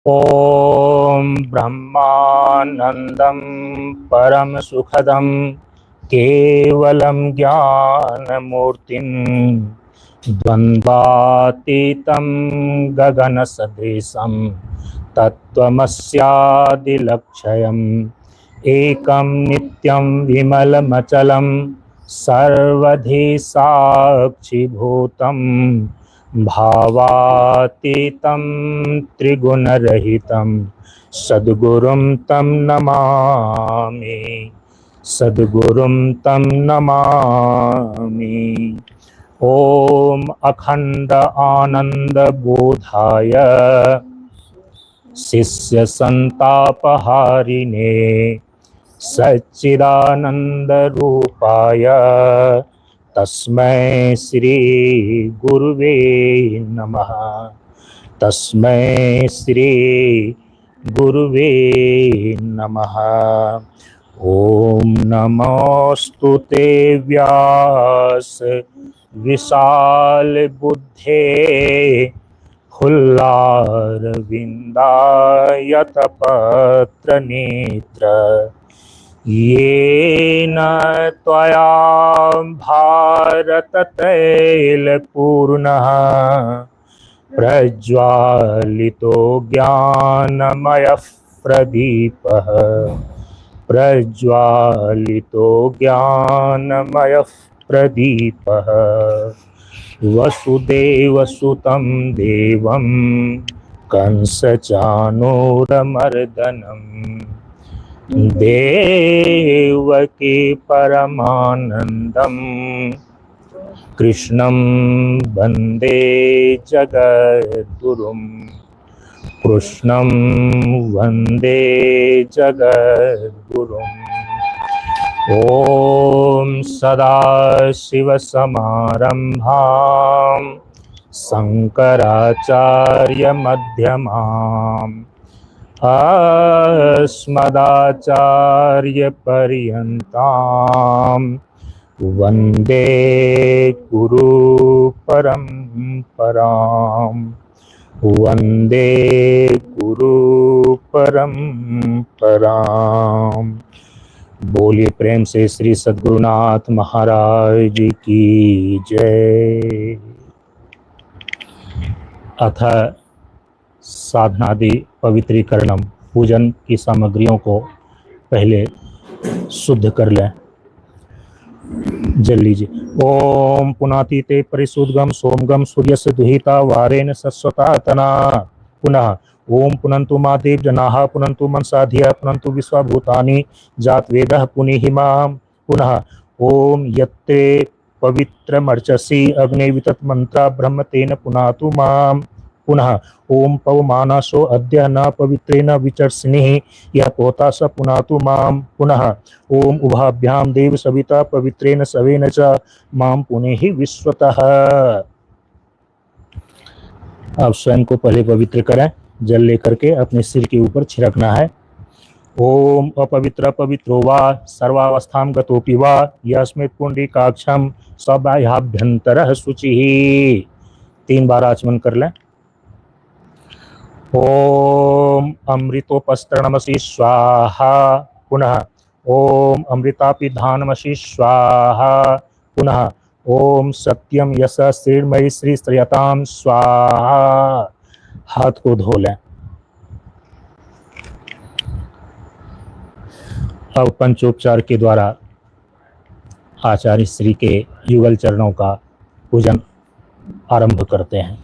ॐ ब्रह्मानन्दं परम सुखदं केवलं ज्ञानमूर्तिं द्वन्द्वातीतं गगनसदृशं तत्त्वमस्यादिलक्ष्यम् एकं नित्यं विमलमचलं सर्वधी साक्षिभूतं भावातीतं त्रिगुणरहितं सद्गुरुं तं नमामि। सद्गुरुं तं नमामि। ॐ अखण्ड आनंद बोधाय शिष्य संतापहारिणे सच्चिदानंद रूपाय तस्मै श्री गुरुवे नमः। तस्मै श्री गुरुवे नमः। ओम नमोस्तुते व्यास विशाल बुद्धे हुल्लारविन्दायतपत्रनेत्र येन त्वया भारततैलपूर्णः प्रज्वालितो ज्ञानमयः प्रदीपः। प्रज्वालितो ज्ञानमयः प्रदीपः। वसुदेवसुतं देवं कंसचाणूरमर्दनं देवकी परमानन्दं कृष्णं वन्दे जगद्गुरुं। कृष्णं वन्दे जगद्गुरुम्। ॐ सदाशिवसमारम्भां शङ्कराचार्यमध्यमाम् अस्मदाचार्यपर्यन्तां वन्दे गुरुपरम्परां। वन्दे गुरुपरम्परां। बोलिए प्रेम से श्री सद्गुरुनाथ महाराज की जय। अथ साधनादि पवित्रीकरणम, पूजन की सामग्रियों को पहले शुद्ध कर लें। जल लीजिए। ओम पुनातीते परिशुद्धगम सोमगम सूर्यस्य दुहिता वारेण सस्वता तना। पुनः ओम पुनन्तु मादेव जनाः पुनन्तु मनसाधिया पुनन्तु विश्वभूतानि जातवेदः पुनीहिमां। पुनः ओम यत्ते पवित्रमर्चसि अग्ने वितत मंत्रा ब्रह्म तेन पुनातु मां। पुनः ओम पवमानसो अद्य न पवित्रेण विचर्षिणीः यः पोता स पुनातु मां। पुनः ओम उभाभ्याम देव सविता पवित्रेण सवेन च मां पुनेहि विश्वतः। अब स्वयं को पहले पवित्र करें। जल लेकर के अपने सिर के ऊपर छिड़कना है। ओम अपवित्र पवित्रो वा सर्वावस्थां गतोपि वा यस्मित् पुंडरीकाक्षं सबाह्याभ्यन्तरः शुचिः। 3 बार आचमन कर लें। ओम अमृतोपस्तरणमसि स्वाहा। पुनः ओम अमृतापिधानमसि स्वाहा। पुनः ओम सत्यम यश श्रीमयी श्री श्रियताम स्वाहा। हाथ को धो लें। अब पंचोपचार के द्वारा आचार्य श्री के युगल चरणों का पूजन आरंभ करते हैं।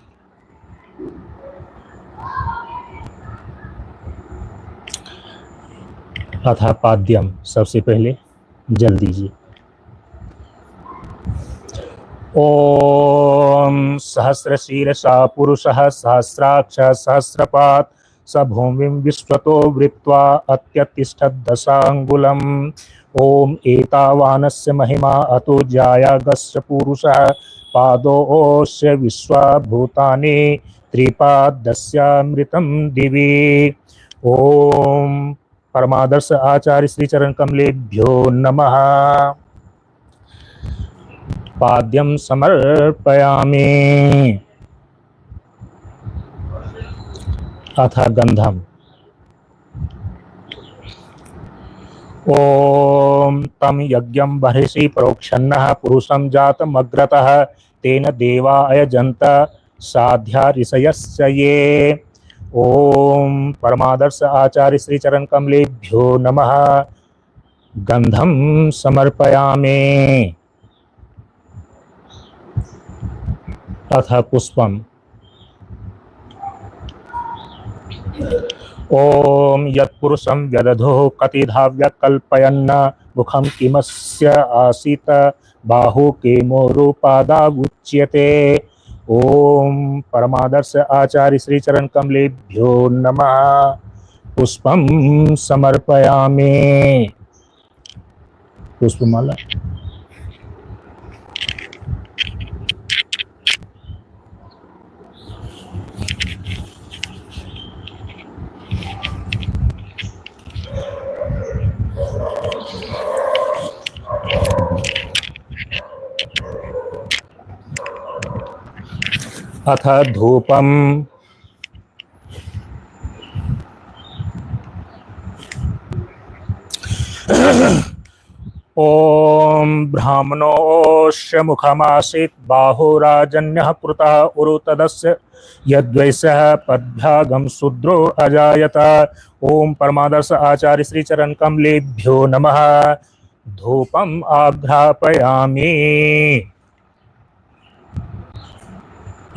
अथा पाद्यम, सबसे पहले जल दीजिए। ओम सहस्रशीर्षा पुरुषः सहस्राक्ष सहस्रपात् स भूमिं विश्वतो वृत्वा अत्यतिष्ठद्दशाङ्गुलम्। ओम एतावानस्य महिमा अतो जायागस्य पुरुषः पादोऽस्य विश्वभूतानि त्रिपादस्यामृतं दिवि। ओम परमादर्श आचार्य श्री चरण कमलेभ्यो नमः। पाद्यम समर्पयामि। अथ गंधम। ओम तम यज्ञं बर्हिषि प्रोक्षन्नः पुरुषं जातमग्रतः तेन देवा अयजन्त साध्या ऋषयश्च ये। ओम परमादर्श आचार्य श्री चरण कमलेभ्यो नमः। गंधम समर्पयामि। अथ पुष्पम। ओम यत्पुरुषं व्यदधुः कतिधा व्यकल्पयन्न मुखं किमस्य आसीत बाहु किमोरुपादावुच्यते। ओम परमादर्श आचार्य श्री चरण कमलेभ्यो नमः। पुष्पं समर्पयामि। पुष्पमाला। अथ धूपम। ओम ब्राह्मणोऽस्य मुखमासीत् बाहुराजन्यः कृतः उरु तदस्य यद्वैसः पद्भ्यागम शूद्रो अजायत। ओम परमादर्श आचार्य श्री चरण कमलेभ्यो नमः। धूपम आघ्रापयामि।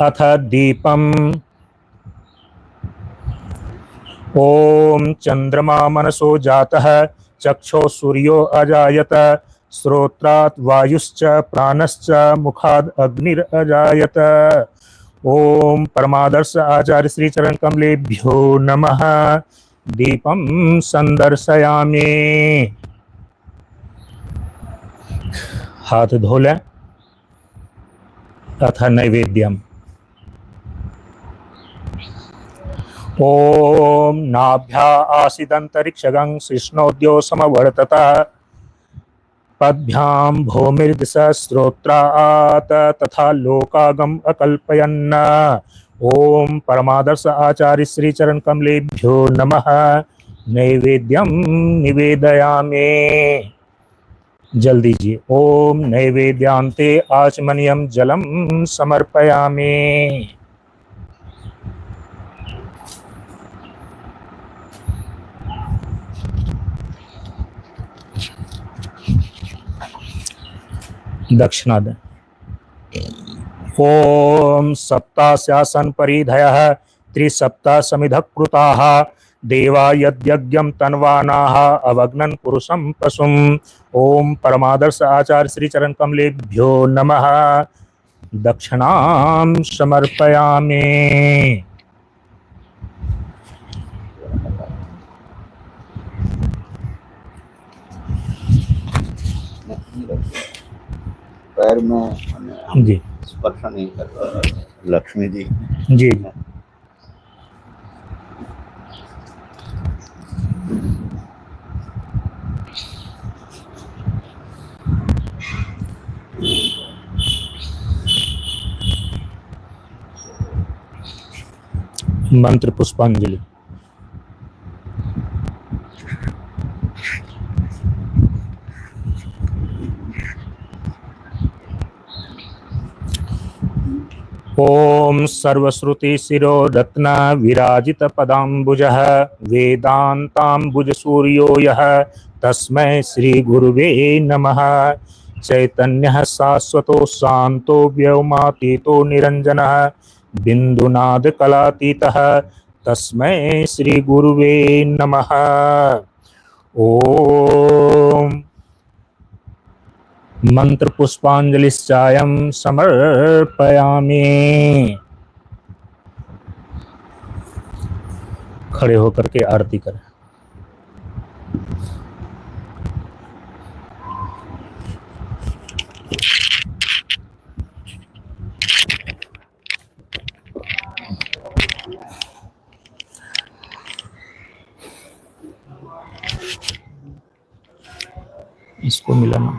अथ दीपम। ओम चंद्रमा मनसो जातः चक्षो सूर्यो अजायत श्रोत्रात् वायुश्च प्राणश्च मुखाद् अग्निरजायत। ओम परमादर्श आचार्य श्री चरण कमलेभ्यो नमः। दीपं संदर्शयामि। हाथ धो लें। अथ नैवेद्यम। ओम नाभ्या आसीदंतरिक्षगं शिष्णोद्यो समवर्तत पद्भ्यां भूमिर्दिश श्रोत्रात् तथा लोकागम अकल्पयन्। ओम परमादर्श आचार्य श्री चरण कमलेभ्यो नमः। नैवेद्यम निवेदयामि। जल दीजिए। ओम नैवेद्यांते आचमनीयम जलम समर्पयामि। दक्षिणा दें। ओम सप्तास्यासन परिधयः त्रिसप्ता समिधः कृताः देवा यद्यज्ञं तन्वानाः अवग्नन् पुरुषं पशुम्। ओम परमादर्श आचार्य श्री चरण कमलेभ्यो नमः। दक्षिणां समर्पयामि। पैर में जी स्पर्श नहीं कर लक्ष्मी जी। जी। मंत्र पुष्पांजलि। ओम सर्वश्रुति शिरो रत्न विराजित पदाम्बुजः वेदांताम्बुज सूर्यो यः तस्मै श्री गुरुवे नमः। चैतन्यः शाश्वतो शांतो व्योमातीतो निरंजनः बिंदुनाद कलातीतः तस्मै श्री गुरुवे नमः। ओम मंत्र पुष्पांजलिश्चायं समर्पयामि। खड़े होकर के आरती करें। इसको मिलाना।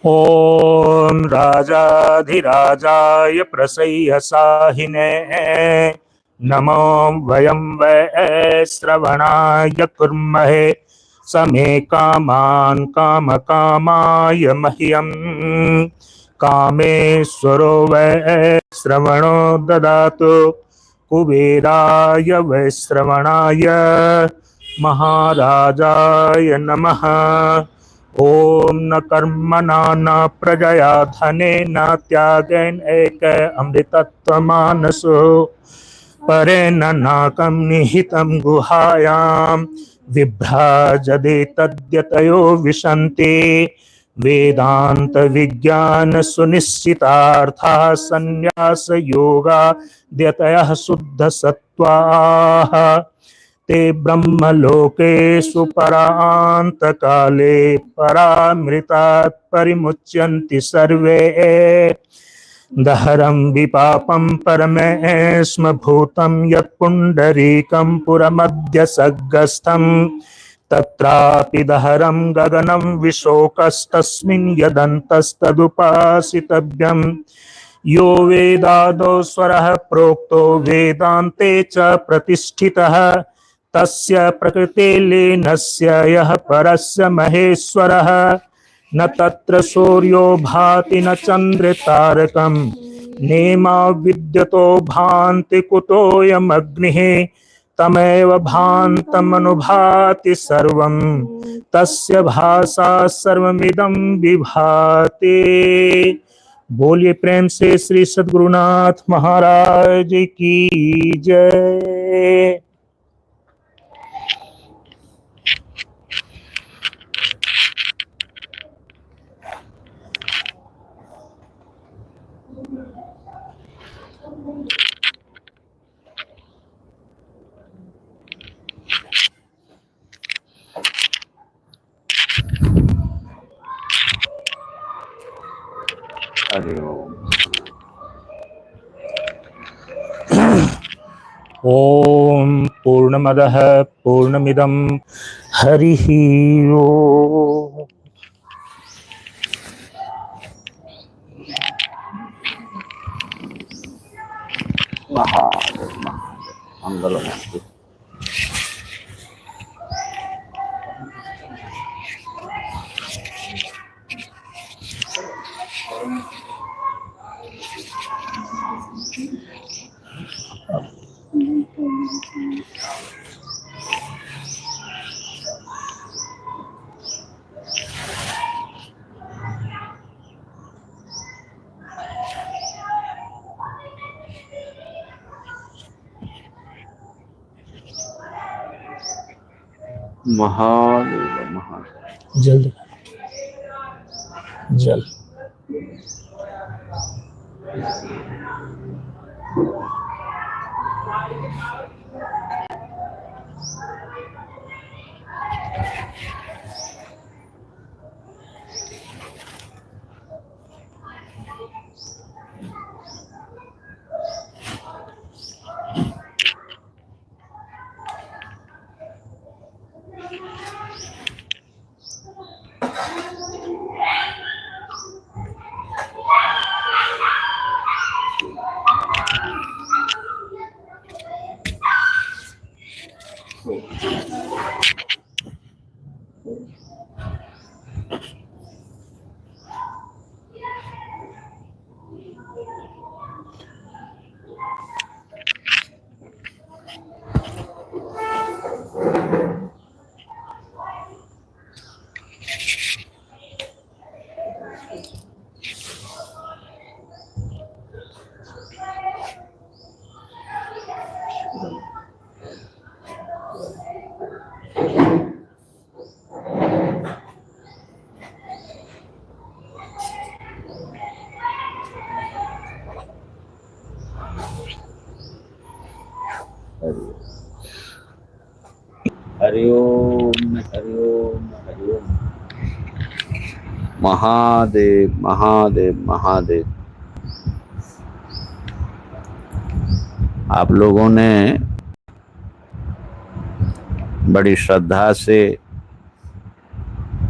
ॐ राजाधिराजाय प्रसह्यसाहिने नमो वयं वै श्रवणाय कुर्महे समे कामान् कामकामाय मह्यं कामेश्वरो वै श्रवणो ददातु कुबेराय वै श्रवणाय महाराजाय नमः। ओम न कर्मणा न प्रजया धनेन त्यागेन एक अमृतत्वमानसो परेण नाकं निहितं गुहायां विभ्राजते तद्यतयो विशन्ति वेदांत विज्ञान सुनिश्चितार्था संन्यास योगा द्यतयः शुद्ध सत्वाः ते ब्रह्मलोकेषु परांत काले परामृतात् परिमुच्यन्ति सर्वे दहरं विपापं परमेश्म भूतं यत्पुण्डरीकं पुरमद्य सग्गस्थं तत्रापि दहरं गगनं विशोकस्तस्मिन् यदन्तस्तदुपासितव्यं यो वेदादो स्वरः प्रोक्तो वेदान्ते च प्रतिष्ठितः तस्य प्रकृतिलीनस्य यः परस्य महेश्वरः न तत्र सूर्यो भाति न चन्द्रतारकं नेमा विद्यतो भान्ति कुतोऽयमग्निः तमेव भान्तमनुभाति सर्वं तस्य भासा सर्वमिदं विभाति। बोलिए प्रेम से श्री सद्गुरुनाथ महाराज की जय। हरि ओम। ओम पूर्णमदः पूर्णमिदं हरिः ओम। महादेव मंगलमूर्ति। महादेव महादेव। जल्द जल हरि ओम हरि ओम हरि ओम। महादेव महादेव महादेव। आप लोगों ने बड़ी श्रद्धा से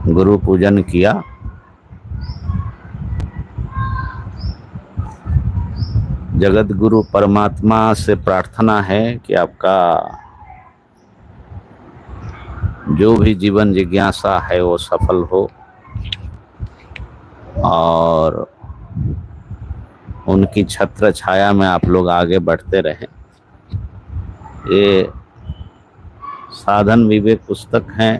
गुरु पूजन किया। जगत गुरु परमात्मा से प्रार्थना है कि आपका जो भी जीवन जिज्ञासा है वो सफल हो और उनकी छत्र छाया में आप लोग आगे बढ़ते रहें। ये साधन विवेक पुस्तक हैं,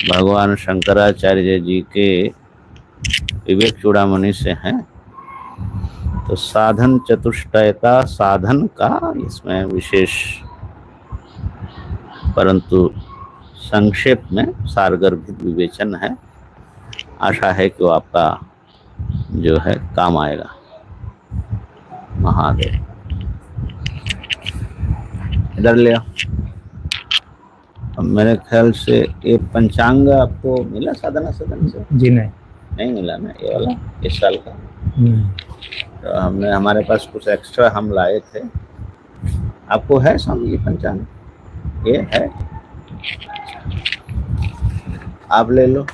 भगवान शंकराचार्य जी के विवेक चूड़ामणि से हैं। तो साधन चतुष्टयता साधन का इसमें विशेष परंतु संक्षेप में सारगर्भित विवेचन है। आशा है कि वो आपका जो है काम आएगा। महादेव, इधर ले आओ। अब मेरे ख्याल से ये पंचांग आपको मिला साधना सदन से? जी नहीं मिला ना, ये वाला इस साल का। तो हमने हमारे पास कुछ एक्स्ट्रा हम लाए थे। आपको है स्वामी ये पंचांग? ये है, आप ले लो।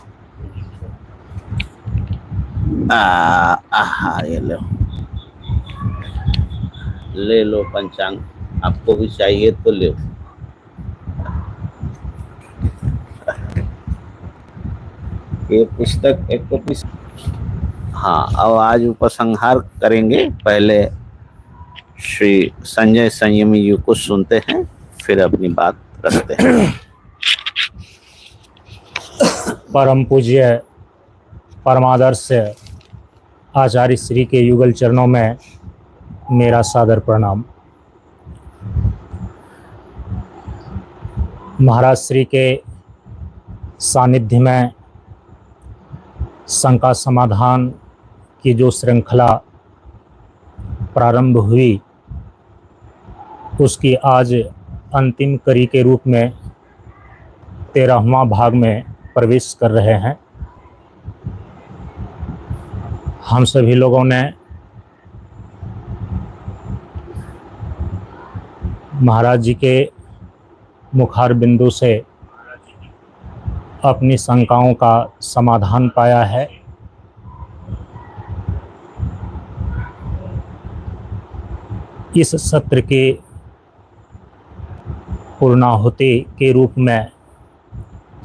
ये लो, ले लो पंचांग। आपको भी चाहिए तो ले। ये पुस्तक एक कॉपी। हाँ, अब आज उपसंहार करेंगे। पहले श्री संजय संयमी जी को सुनते हैं, फिर अपनी बात रखते हैं। परम पूज्य परमादर्श आचार्य श्री के युगल चरणों में मेरा सादर प्रणाम। महाराज श्री के सानिध्य में शंका समाधान की जो श्रृंखला प्रारंभ हुई, उसकी आज अंतिम कड़ी के रूप में 13वां भाग में प्रवेश कर रहे हैं। हम सभी लोगों ने महाराज जी के मुखार बिंदु से अपनी शंकाओं का समाधान पाया है। इस सत्र के पूर्णाहुति के रूप में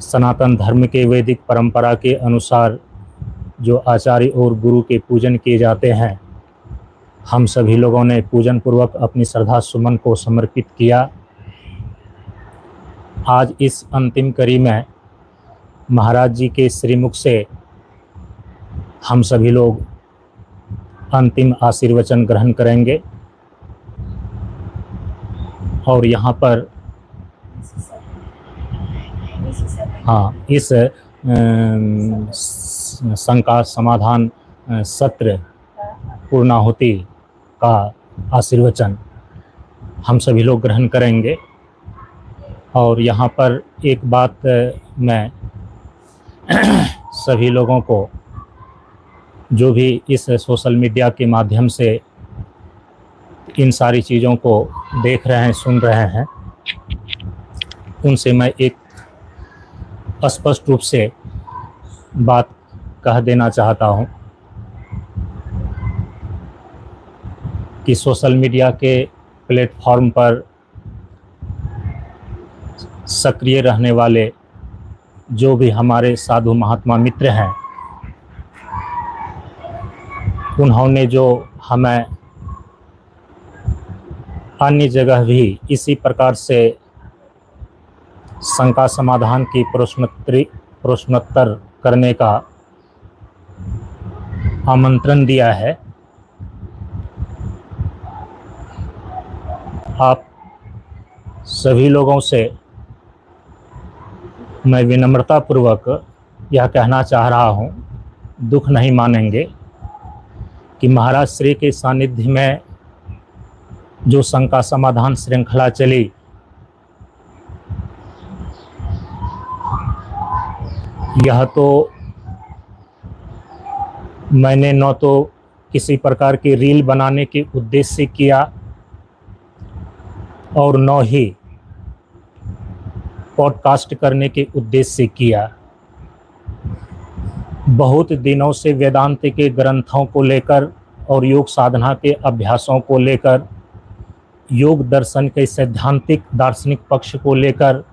सनातन धर्म के वैदिक परंपरा के अनुसार जो आचार्य और गुरु के पूजन किए जाते हैं, हम सभी लोगों ने पूजन पूर्वक अपनी श्रद्धा सुमन को समर्पित किया। आज इस अंतिम कड़ी में महाराज जी के श्रीमुख से हम सभी लोग अंतिम आशीर्वचन ग्रहण करेंगे। और यहाँ पर इस शंका समाधान सत्र पूर्णाहुति का आशीर्वचन हम सभी लोग ग्रहण करेंगे। और यहाँ पर एक बात मैं सभी लोगों को, जो भी इस सोशल मीडिया के माध्यम से इन सारी चीज़ों को देख रहे हैं, सुन रहे हैं, उनसे मैं एक स्पष्ट रूप से बात कह देना चाहता हूं कि सोशल मीडिया के प्लेटफॉर्म पर सक्रिय रहने वाले जो भी हमारे साधु महात्मा मित्र हैं, उन्होंने जो हमें अन्य जगह भी इसी प्रकार से शंका समाधान की प्रश्नोत्तर करने का आमंत्रण दिया है। आप सभी लोगों से मैं विनम्रता पूर्वक यह कहना चाह रहा हूँ, दुख नहीं मानेंगे, कि महाराज श्री के सानिध्य में जो शंका समाधान श्रृंखला चली, यह तो मैंने न तो किसी प्रकार की रील बनाने के उद्देश्य से किया और न ही पॉडकास्ट करने के उद्देश्य से किया। बहुत दिनों से वेदांत के ग्रंथों को लेकर और योग साधना के अभ्यासों को लेकर, योग दर्शन के सैद्धांतिक दार्शनिक पक्ष को लेकर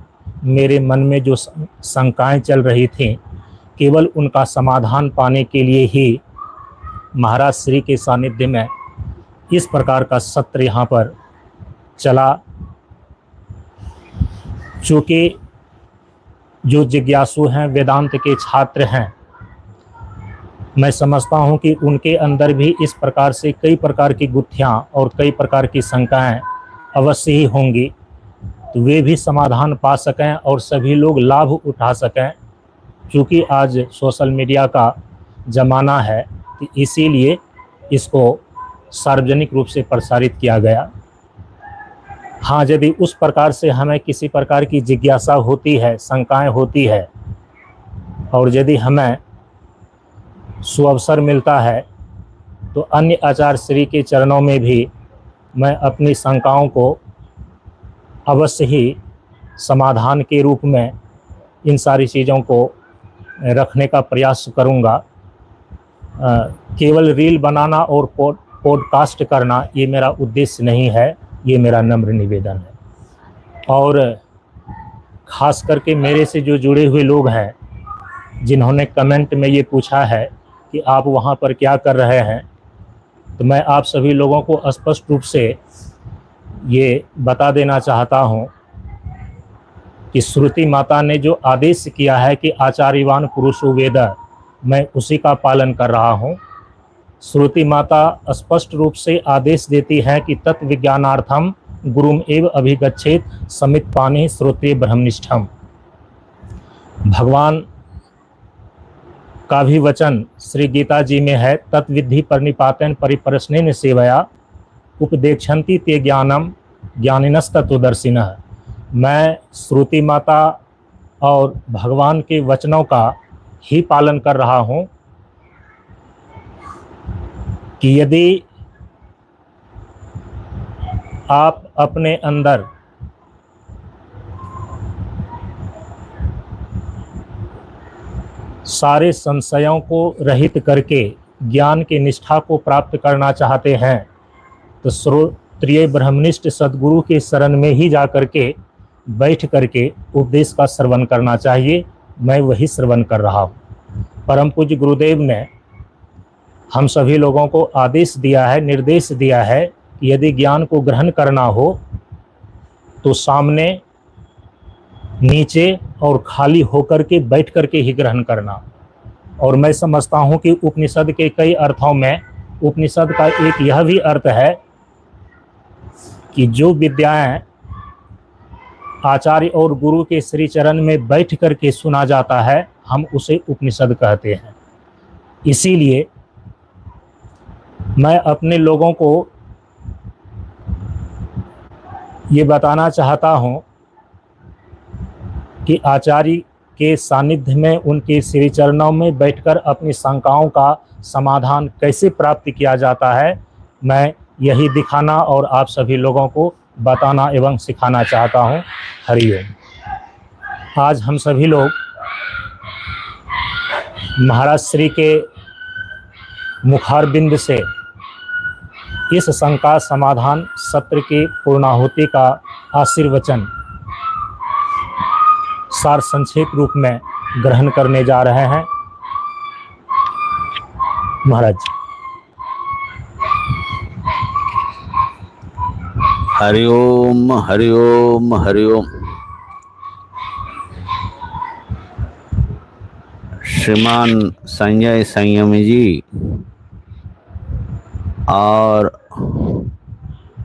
मेरे मन में जो शंकाएं चल रही थीं, केवल उनका समाधान पाने के लिए ही महाराज श्री के सानिध्य में इस प्रकार का सत्र यहाँ पर चला। चूँकि जो जिज्ञासु हैं, वेदांत के छात्र हैं, मैं समझता हूँ कि उनके अंदर भी इस प्रकार से कई प्रकार की गुत्थियाँ और कई प्रकार की शंकाएं अवश्य ही होंगी, तो वे भी समाधान पा सकें और सभी लोग लाभ उठा सकें। क्योंकि आज सोशल मीडिया का ज़माना है, तो इसीलिए इसको सार्वजनिक रूप से प्रसारित किया गया। हाँ, यदि उस प्रकार से हमें किसी प्रकार की जिज्ञासा होती है, शंकाएं होती है, और यदि हमें सुअवसर मिलता है, तो अन्य आचार्य श्री के चरणों में भी मैं अपनी शंकाओं को अवश्य ही समाधान के रूप में इन सारी चीज़ों को रखने का प्रयास करूँगा। केवल रील बनाना और पॉडकास्ट करना ये मेरा उद्देश्य नहीं है, ये मेरा नम्र निवेदन है। और ख़ास करके मेरे से जो जुड़े हुए लोग हैं, जिन्होंने कमेंट में ये पूछा है कि आप वहाँ पर क्या कर रहे हैं, तो मैं आप सभी लोगों को स्पष्ट रूप से ये बता देना चाहता हूँ कि श्रुति माता ने जो आदेश किया है कि आचार्यवान पुरुषो वेद, मैं उसी का पालन कर रहा हूँ। श्रुति माता स्पष्ट रूप से आदेश देती है कि तत् विज्ञानार्थम गुरुम एव अभिगच्छेत समित पाने श्रोत्रिय ब्रह्मनिष्ठम। भगवान का भी वचन श्री गीता जी में है, तत्विधि परिनिपातेन परिप्रश्नेन सेवया उपदेक्षन्ति ते ज्ञानम ज्ञानिनस्तत्वदर्शिनः। मैं श्रुति माता और भगवान के वचनों का ही पालन कर रहा हूँ कि यदि आप अपने अंदर सारे संशयों को रहित करके ज्ञान की निष्ठा को प्राप्त करना चाहते हैं, तो श्रोत्रिय ब्रह्मनिष्ठ सद्गुरु के शरण में ही जा करके बैठ करके उपदेश का श्रवण करना चाहिए। मैं वही श्रवण कर रहा हूँ। परम पूज्य गुरुदेव ने हम सभी लोगों को आदेश दिया है, निर्देश दिया है कि यदि ज्ञान को ग्रहण करना हो तो सामने, नीचे और खाली होकर के बैठ करके ही ग्रहण करना। और मैं समझता हूँ कि उपनिषद के कई अर्थों में उपनिषद का एक यह भी अर्थ है कि जो विद्याएं आचार्य और गुरु के श्री चरण में बैठ करके सुना जाता है, हम उसे उपनिषद कहते हैं। इसीलिए मैं अपने लोगों को ये बताना चाहता हूँ कि आचार्य के सानिध्य में, उनके श्री चरणों में बैठकर अपनी शंकाओं का समाधान कैसे प्राप्त किया जाता है, मैं यही दिखाना और आप सभी लोगों को बताना एवं सिखाना चाहता हूँ। हरिओम। आज हम सभी लोग महाराज श्री के मुखारबिंद से इस शंका समाधान सत्र की पूर्णाहुति का आशीर्वचन सार संक्षेप रूप में ग्रहण करने जा रहे हैं। महाराज। हरिओम हरिओम हरिओम। श्रीमान संजय संयमी जी और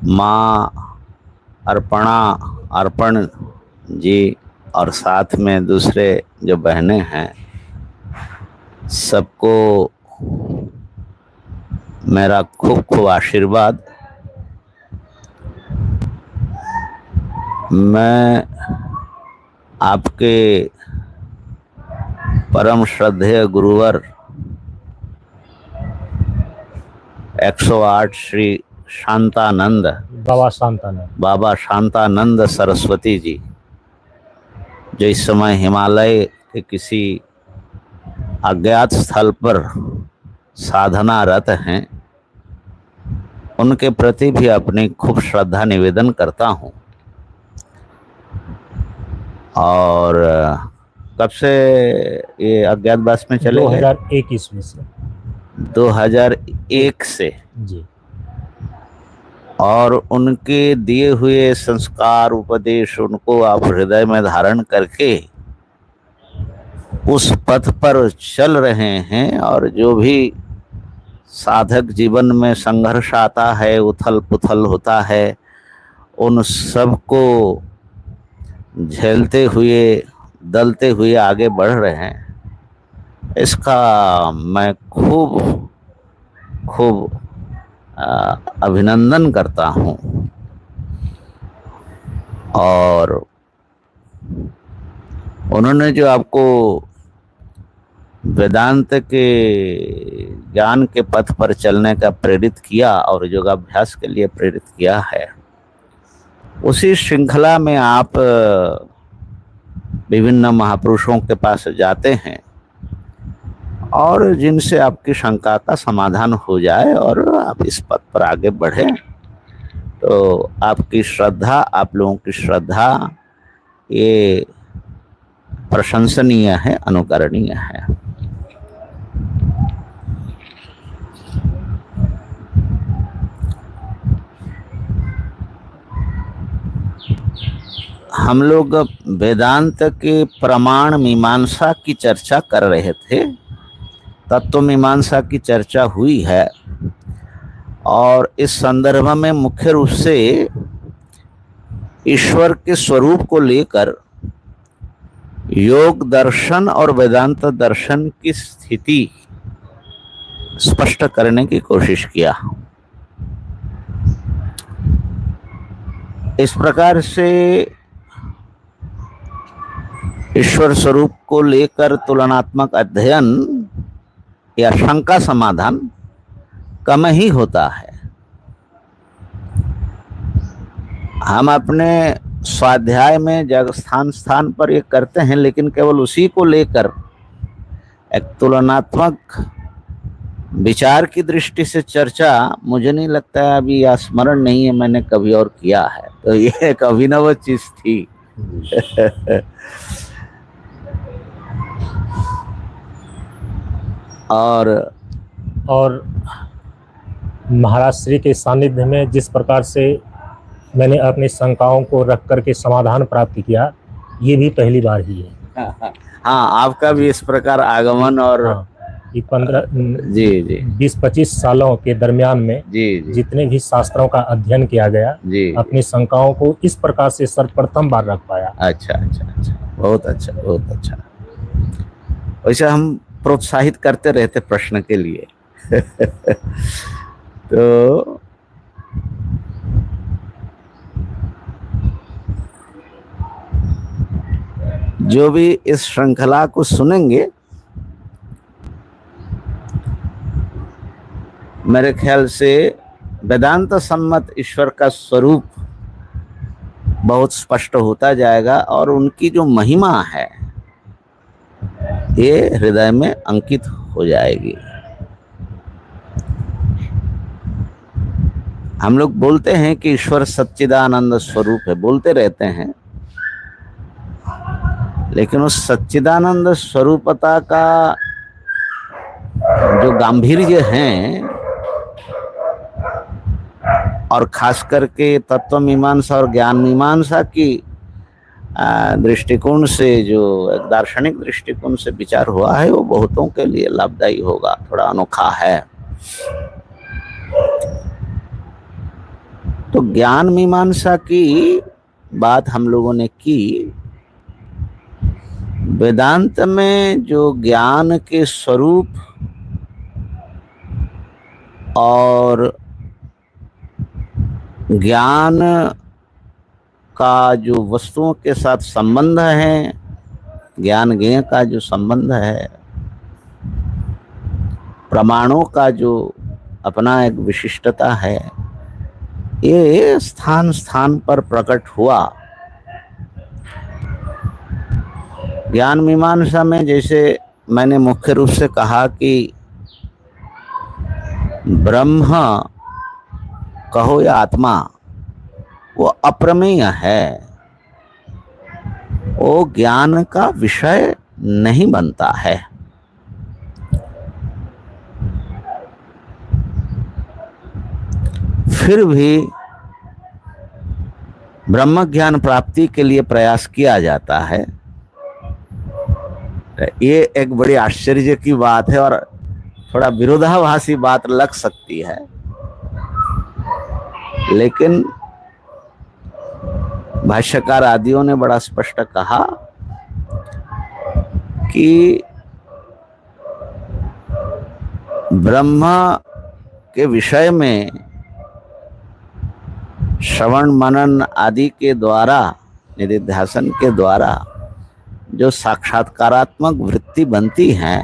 माँ अर्पण जी और साथ में दूसरे जो बहनें हैं, सबको मेरा खूब खूब आशीर्वाद। मैं आपके परम श्रद्धेय गुरुवर 108 श्री शांतानंद बाबा शांतानंद सरस्वती जी, जो इस समय हिमालय के किसी अज्ञात स्थल पर साधनारत हैं, उनके प्रति भी अपनी खूब श्रद्धा निवेदन करता हूँ। और कब से ये अज्ञातवास में चले गए? 2001 ईस्वी से। 2001 से जी। और उनके दिए हुए संस्कार उपदेश उनको आप हृदय में धारण करके उस पथ पर चल रहे हैं। और जो भी साधक जीवन में संघर्ष आता है, उथल पुथल होता है, उन सब को झेलते हुए, दलते हुए आगे बढ़ रहे हैं, इसका मैं खूब खूब अभिनंदन करता हूँ। और उन्होंने जो आपको वेदांत के ज्ञान के पथ पर चलने का प्रेरित किया और योगाभ्यास के लिए प्रेरित किया है, उसी श्रृंखला में आप विभिन्न महापुरुषों के पास जाते हैं और जिनसे आपकी शंका का समाधान हो जाए और आप इस पथ पर आगे बढ़ें। तो आपकी श्रद्धा, आप लोगों की श्रद्धा ये प्रशंसनीय है, अनुकरणीय है। हम लोग वेदांत के प्रमाण मीमांसा की चर्चा कर रहे थे। तत्व मीमांसा की चर्चा हुई है और इस संदर्भ में मुख्य रूप से ईश्वर के स्वरूप को लेकर योग दर्शन और वेदांत दर्शन की स्थिति स्पष्ट करने की कोशिश किया। इस प्रकार से ईश्वर स्वरूप को लेकर तुलनात्मक अध्ययन या शंका समाधान कम ही होता है। हम अपने स्वाध्याय में जगह स्थान स्थान पर ये करते हैं, लेकिन केवल उसी को लेकर एक तुलनात्मक विचार की दृष्टि से चर्चा मुझे नहीं लगता है, अभी या स्मरण नहीं है मैंने कभी और किया है। तो ये एक अभिनव चीज थी। और महाराज श्री के सानिध्य में जिस प्रकार से मैंने अपनी शंकाओं को रख करके समाधान प्राप्त किया, ये भी पहली बार ही है। हाँ, आपका भी इस प्रकार आगमन और हाँ, 15 जी जी 20-25 सालों के दरमियान में जी जितने भी शास्त्रों का अध्ययन किया गया, जी, अपनी शंकाओं को इस प्रकार से सर्वप्रथम बार रख पाया। अच्छा अच्छा अच्छा, बहुत अच्छा बहुत अच्छा। वैसे हम प्रोत्साहित करते रहते प्रश्न के लिए। तो जो भी इस श्रृंखला को सुनेंगे, मेरे ख्याल से वेदांत सम्मत ईश्वर का स्वरूप बहुत स्पष्ट होता जाएगा और उनकी जो महिमा है ये हृदय में अंकित हो जाएगी। हम लोग बोलते हैं कि ईश्वर सच्चिदानंद स्वरूप है, बोलते रहते हैं, लेकिन उस सच्चिदानंद स्वरूपता का जो गांभीर्य है और खास करके तत्व मीमांसा और ज्ञान मीमांसा की दृष्टिकोण से, जो एक दार्शनिक दृष्टिकोण से विचार हुआ है, वो बहुतों के लिए लाभदायी होगा, थोड़ा अनोखा है। तो ज्ञान मीमांसा की बात हम लोगों ने की। वेदांत में जो ज्ञान के स्वरूप और ज्ञान का जो वस्तुओं के साथ संबंध है, ज्ञान ज्ञेय का जो संबंध है, प्रमाणों का जो अपना एक विशिष्टता है, ये स्थान स्थान पर प्रकट हुआ। ज्ञान मीमांसा में जैसे मैंने मुख्य रूप से कहा कि ब्रह्म कहो या आत्मा, वो अप्रमेय है, वो ज्ञान का विषय नहीं बनता है। फिर भी ब्रह्म ज्ञान प्राप्ति के लिए प्रयास किया जाता है। ये एक बड़ी आश्चर्य की बात है और थोड़ा विरोधाभासी बात लग सकती है, लेकिन भाष्यकार आदियों ने बड़ा स्पष्ट कहा कि ब्रह्म के विषय में श्रवण मनन आदि के द्वारा, निधिध्यासन के द्वारा जो साक्षात्कारात्मक वृत्ति बनती है,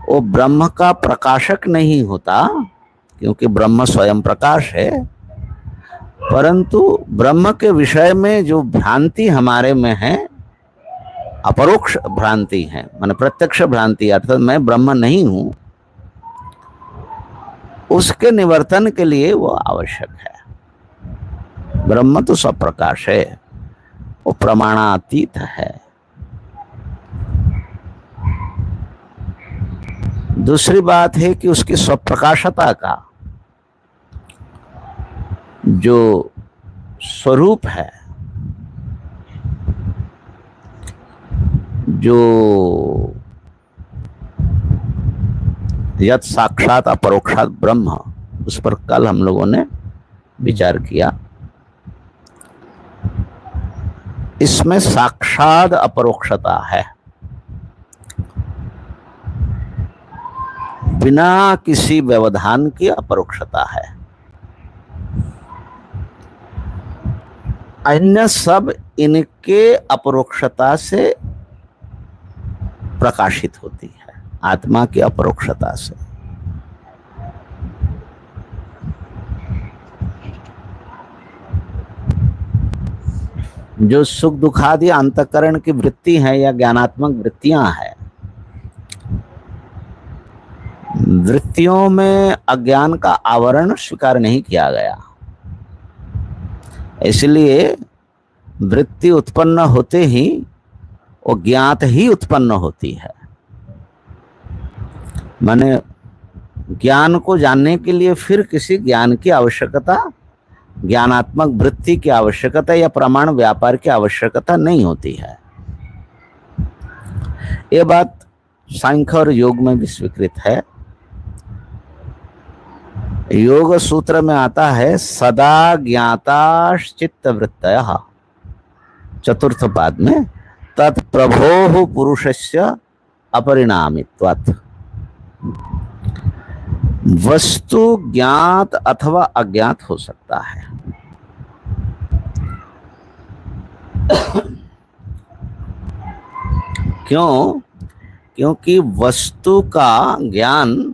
वो ब्रह्म का प्रकाशक नहीं होता, क्योंकि ब्रह्म स्वयं प्रकाश है, परंतु ब्रह्म के विषय में जो भ्रांति हमारे में है, अपरोक्ष भ्रांति है, माने प्रत्यक्ष भ्रांति, अर्थात मैं ब्रह्म नहीं हूं, उसके निवर्तन के लिए वो आवश्यक है। ब्रह्म तो सब प्रकाश है, वो प्रमाणातीत है। दूसरी बात है कि उसकी स्वप्रकाशता का जो स्वरूप है, जो यत् साक्षात अपरोक्षात ब्रह्म, उस पर कल हम लोगों ने विचार किया। इसमें साक्षात अपरोक्षता है, बिना किसी व्यवधान की अपरोक्षता है। अन्य सब इनके अपरोक्षता से प्रकाशित होती है, आत्मा की अपरोक्षता से। जो सुख दुखादि अंतःकरण की वृत्ति है या ज्ञानात्मक वृत्तियां हैं, वृत्तियों में अज्ञान का आवरण स्वीकार नहीं किया गया, इसलिए वृत्ति उत्पन्न होते ही वो ज्ञात ही उत्पन्न होती है। माने ज्ञान को जानने के लिए फिर किसी ज्ञान की आवश्यकता, ज्ञानात्मक वृत्ति की आवश्यकता या प्रमाण व्यापार की आवश्यकता नहीं होती है। ये बात सांख्य और योग में भी स्वीकृत है। योग सूत्र में आता है सदा ज्ञाताश्चित्त वृत्तयः, चतुर्थ पाद में, तत्प्रभोः पुरुषस्य अपरिणामित्वात्। वस्तु ज्ञात अथवा अज्ञात हो सकता है। क्यों? क्योंकि वस्तु का ज्ञान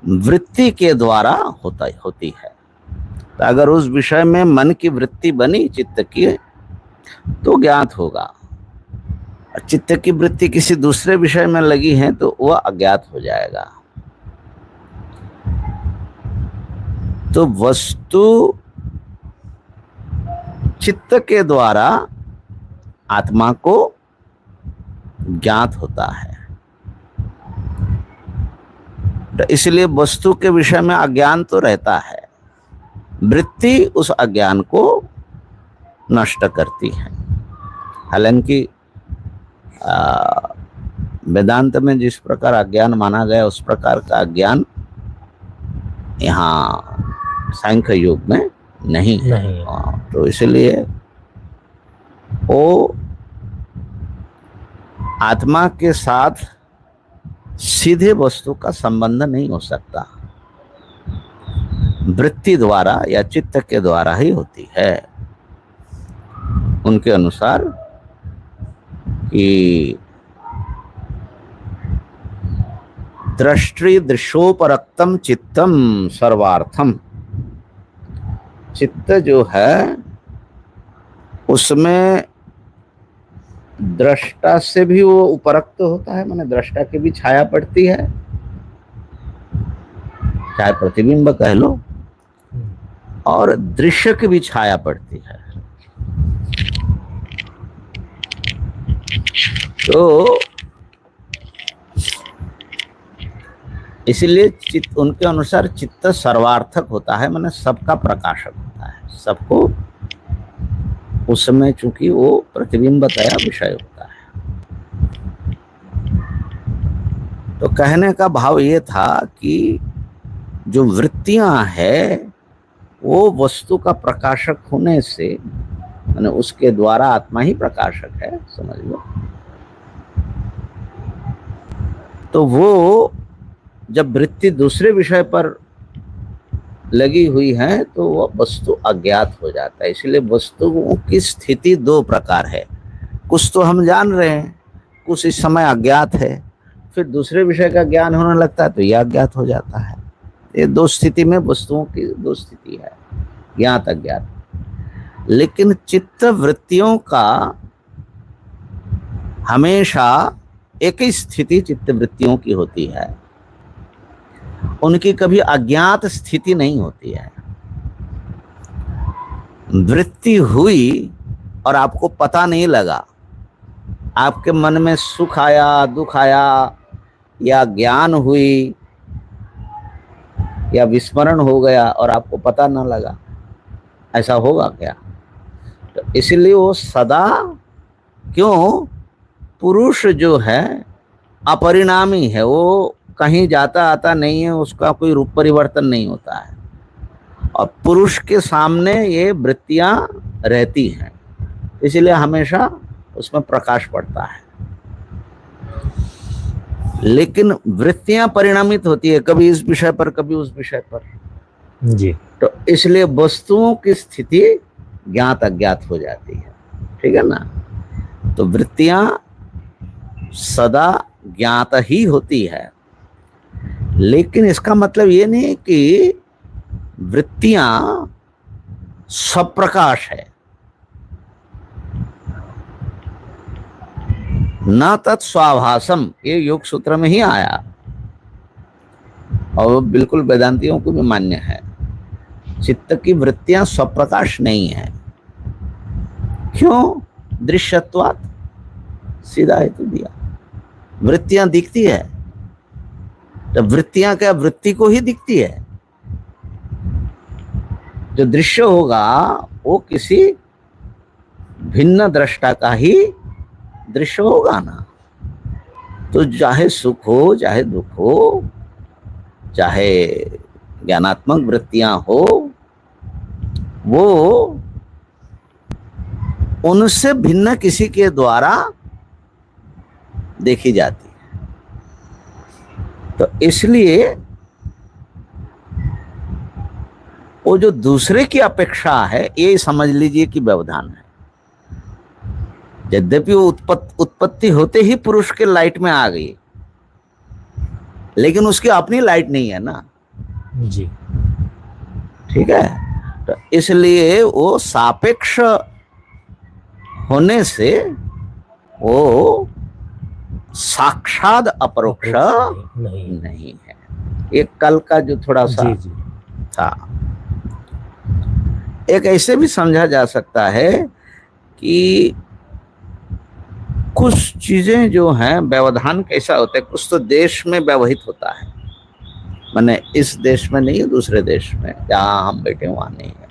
वृत्ति के द्वारा होती है। तो अगर उस विषय में मन की वृत्ति बनी चित्त की, तो ज्ञात होगा। चित्त की वृत्ति किसी दूसरे विषय में लगी है तो वह अज्ञात हो जाएगा। तो वस्तु चित्त के द्वारा आत्मा को ज्ञात होता है। तो इसलिए वस्तु के विषय में अज्ञान तो रहता है, वृत्ति उस अज्ञान को नष्ट करती है। हालांकि वेदांत में जिस प्रकार अज्ञान माना गया उस प्रकार का अज्ञान यहाँ सांख्य योग में नहीं है। तो इसलिए वो आत्मा के साथ सीधे वस्तु का संबंध नहीं हो सकता, वृत्ति द्वारा या चित्त के द्वारा ही होती है। उनके अनुसार कि दृष्टि दृश्योपरक्तम चित्तम सर्वार्थम, चित्त जो है उसमें दृष्टा से भी वो उपरक्त होता है, माने दृष्टा की भी छाया पड़ती है, चाहे प्रतिबिंब कह लो, और दृश्य की भी छाया पड़ती है। तो इसलिए चित्त, उनके अनुसार चित्त सर्वार्थक होता है, माने सबका प्रकाशक होता है, सबको उसमें चूंकि वो प्रतिबिंबतया विषय होता है। तो कहने का भाव ये था कि जो वृत्तियां है वो वस्तु का प्रकाशक होने से, माने उसके द्वारा आत्मा ही प्रकाशक है, समझ लो। तो वो जब वृत्ति दूसरे विषय पर लगी हुई है तो वह वस्तु अज्ञात हो जाता है। इसलिए वस्तुओं की स्थिति दो प्रकार है, कुछ तो हम जान रहे हैं, कुछ इस समय अज्ञात है, फिर दूसरे विषय का ज्ञान होने लगता है तो यह अज्ञात हो जाता है। ये दो स्थिति में वस्तुओं की दो स्थिति है, ज्ञात अज्ञात। लेकिन चित्त वृत्तियों का हमेशा एक ही स्थिति चित्त वृत्तियों की होती है, उनकी कभी अज्ञात स्थिति नहीं होती है। वृत्ति हुई और आपको पता नहीं लगा, आपके मन में सुख आया, दुख आया, या ज्ञान हुई, या विस्मरण हो गया और आपको पता न लगा, ऐसा होगा क्या? तो इसलिए वो सदा, क्यों, पुरुष जो है अपरिणामी है, वो कहीं जाता आता नहीं है, उसका कोई रूप परिवर्तन नहीं होता है, और पुरुष के सामने ये वृत्तियां रहती हैं, इसलिए हमेशा उसमें प्रकाश पड़ता है। लेकिन वृत्तियां परिणामित होती है, कभी इस विषय पर कभी उस विषय पर जी। तो इसलिए वस्तुओं की स्थिति ज्ञात अज्ञात हो जाती है, ठीक है ना। तो वृत्तियां सदा ज्ञात ही होती है, लेकिन इसका मतलब ये नहीं कि वृत्तियां स्वप्रकाश है, न तत् स्वाभासम, ये योग सूत्र में ही आया और बिल्कुल वेदांतियों को भी मान्य है। चित्त की वृत्तियां स्वप्रकाश नहीं है, क्यों? दृश्यत्वात्, सीधा हेतु दिया। वृत्तियां दिखती है तो वृत्तियां क्या वृत्ति को ही दिखती है? जो दृश्य होगा वो किसी भिन्न दृष्टा का ही दृश्य होगा ना। तो चाहे सुख हो, चाहे दुख हो, चाहे ज्ञानात्मक वृत्तियां हो, वो उनसे भिन्न किसी के द्वारा देखी जाती है। तो इसलिए वो जो दूसरे की अपेक्षा है, ये समझ लीजिए कि व्यवधान है। यद्यपि वो उत्पत्ति होते ही पुरुष के लाइट में आ गई, लेकिन उसकी अपनी लाइट नहीं है ना जी। ठीक है। तो इसलिए वो सापेक्ष होने से वो साक्षात अपरोक्ष नहीं है। एक कल का जो थोड़ा सा जी। था, एक ऐसे भी समझा जा सकता है कि कुछ चीजें जो हैं व्यवधान कैसा होता है, कुछ तो देश में व्यवहित होता है, माने इस देश में नहीं, दूसरे देश में जहाँ हम बैठे वहाँ नहीं है।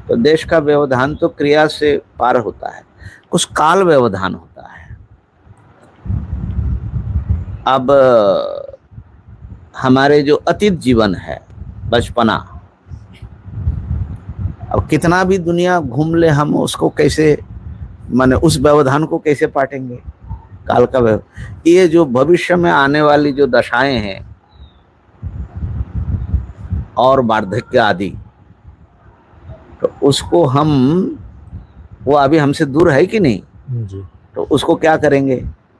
तो देश का व्यवधान तो क्रिया से पार होता है, कुछ काल व्यवधान होता है। अब हमारे जो अतीत जीवन है, बचपना, अब कितना भी दुनिया घूम ले, हम उसको कैसे, माने उस व्यवधान को कैसे पाटेंगे? काल का व्यवधान। ये जो भविष्य में आने वाली जो दशाएं हैं और वार्धक्य आदि, तो उसको हम, वो अभी हमसे दूर है कि नहीं जी। तो उसको क्या करेंगे,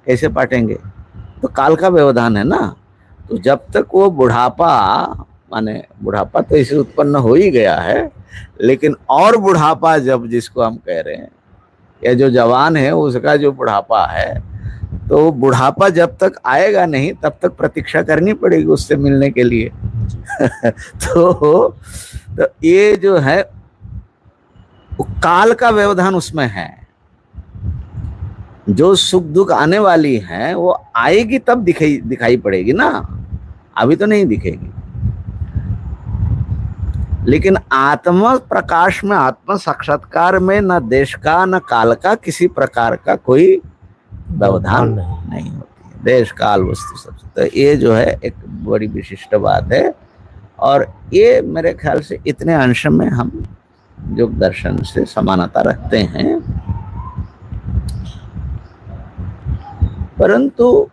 कैसे पाटेंगे? तो काल का व्यवधान है ना। तो जब तक वो बुढ़ापा, माने बुढ़ापा तो इसे उत्पन्न हो ही गया है, लेकिन और बुढ़ापा जब जिसको हम कह रहे हैं, या जो जवान है उसका जो बुढ़ापा है, तो बुढ़ापा जब तक आएगा नहीं तब तक प्रतीक्षा करनी पड़ेगी उससे मिलने के लिए। तो ये जो है वो काल का व्यवधान उसमें है। जो सुख दुख आने वाली है वो आएगी तब दिखाई पड़ेगी ना, अभी तो नहीं दिखेगी। लेकिन आत्म प्रकाश में, आत्म साक्षात्कार में न देश का न काल का किसी प्रकार का कोई व्यवधान नहीं होती है। देश काल वस्तु सबसे, तो ये जो है एक बड़ी विशिष्ट बात है। और ये मेरे ख्याल से इतने अंश में हम योग दर्शन से समानता रखते हैं। परंतु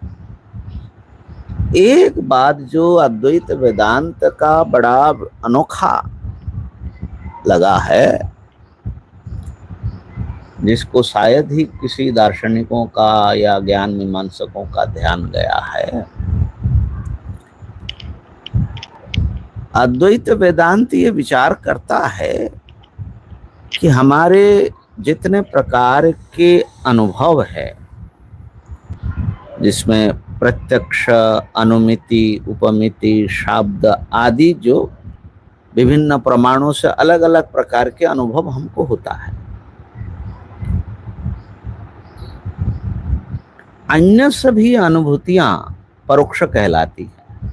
एक बात जो अद्वैत वेदांत का बड़ा अनोखा लगा है, जिसको शायद ही किसी दार्शनिकों का या ज्ञान मीमांसकों का ध्यान गया है, अद्वैत वेदांत ये विचार करता है कि हमारे जितने प्रकार के अनुभव है, जिसमें प्रत्यक्ष, अनुमिति, उपमिति, शब्द आदि जो विभिन्न प्रमाणों से अलग अलग प्रकार के अनुभव हमको होता है, अन्य सभी अनुभूतियां परोक्ष कहलाती हैं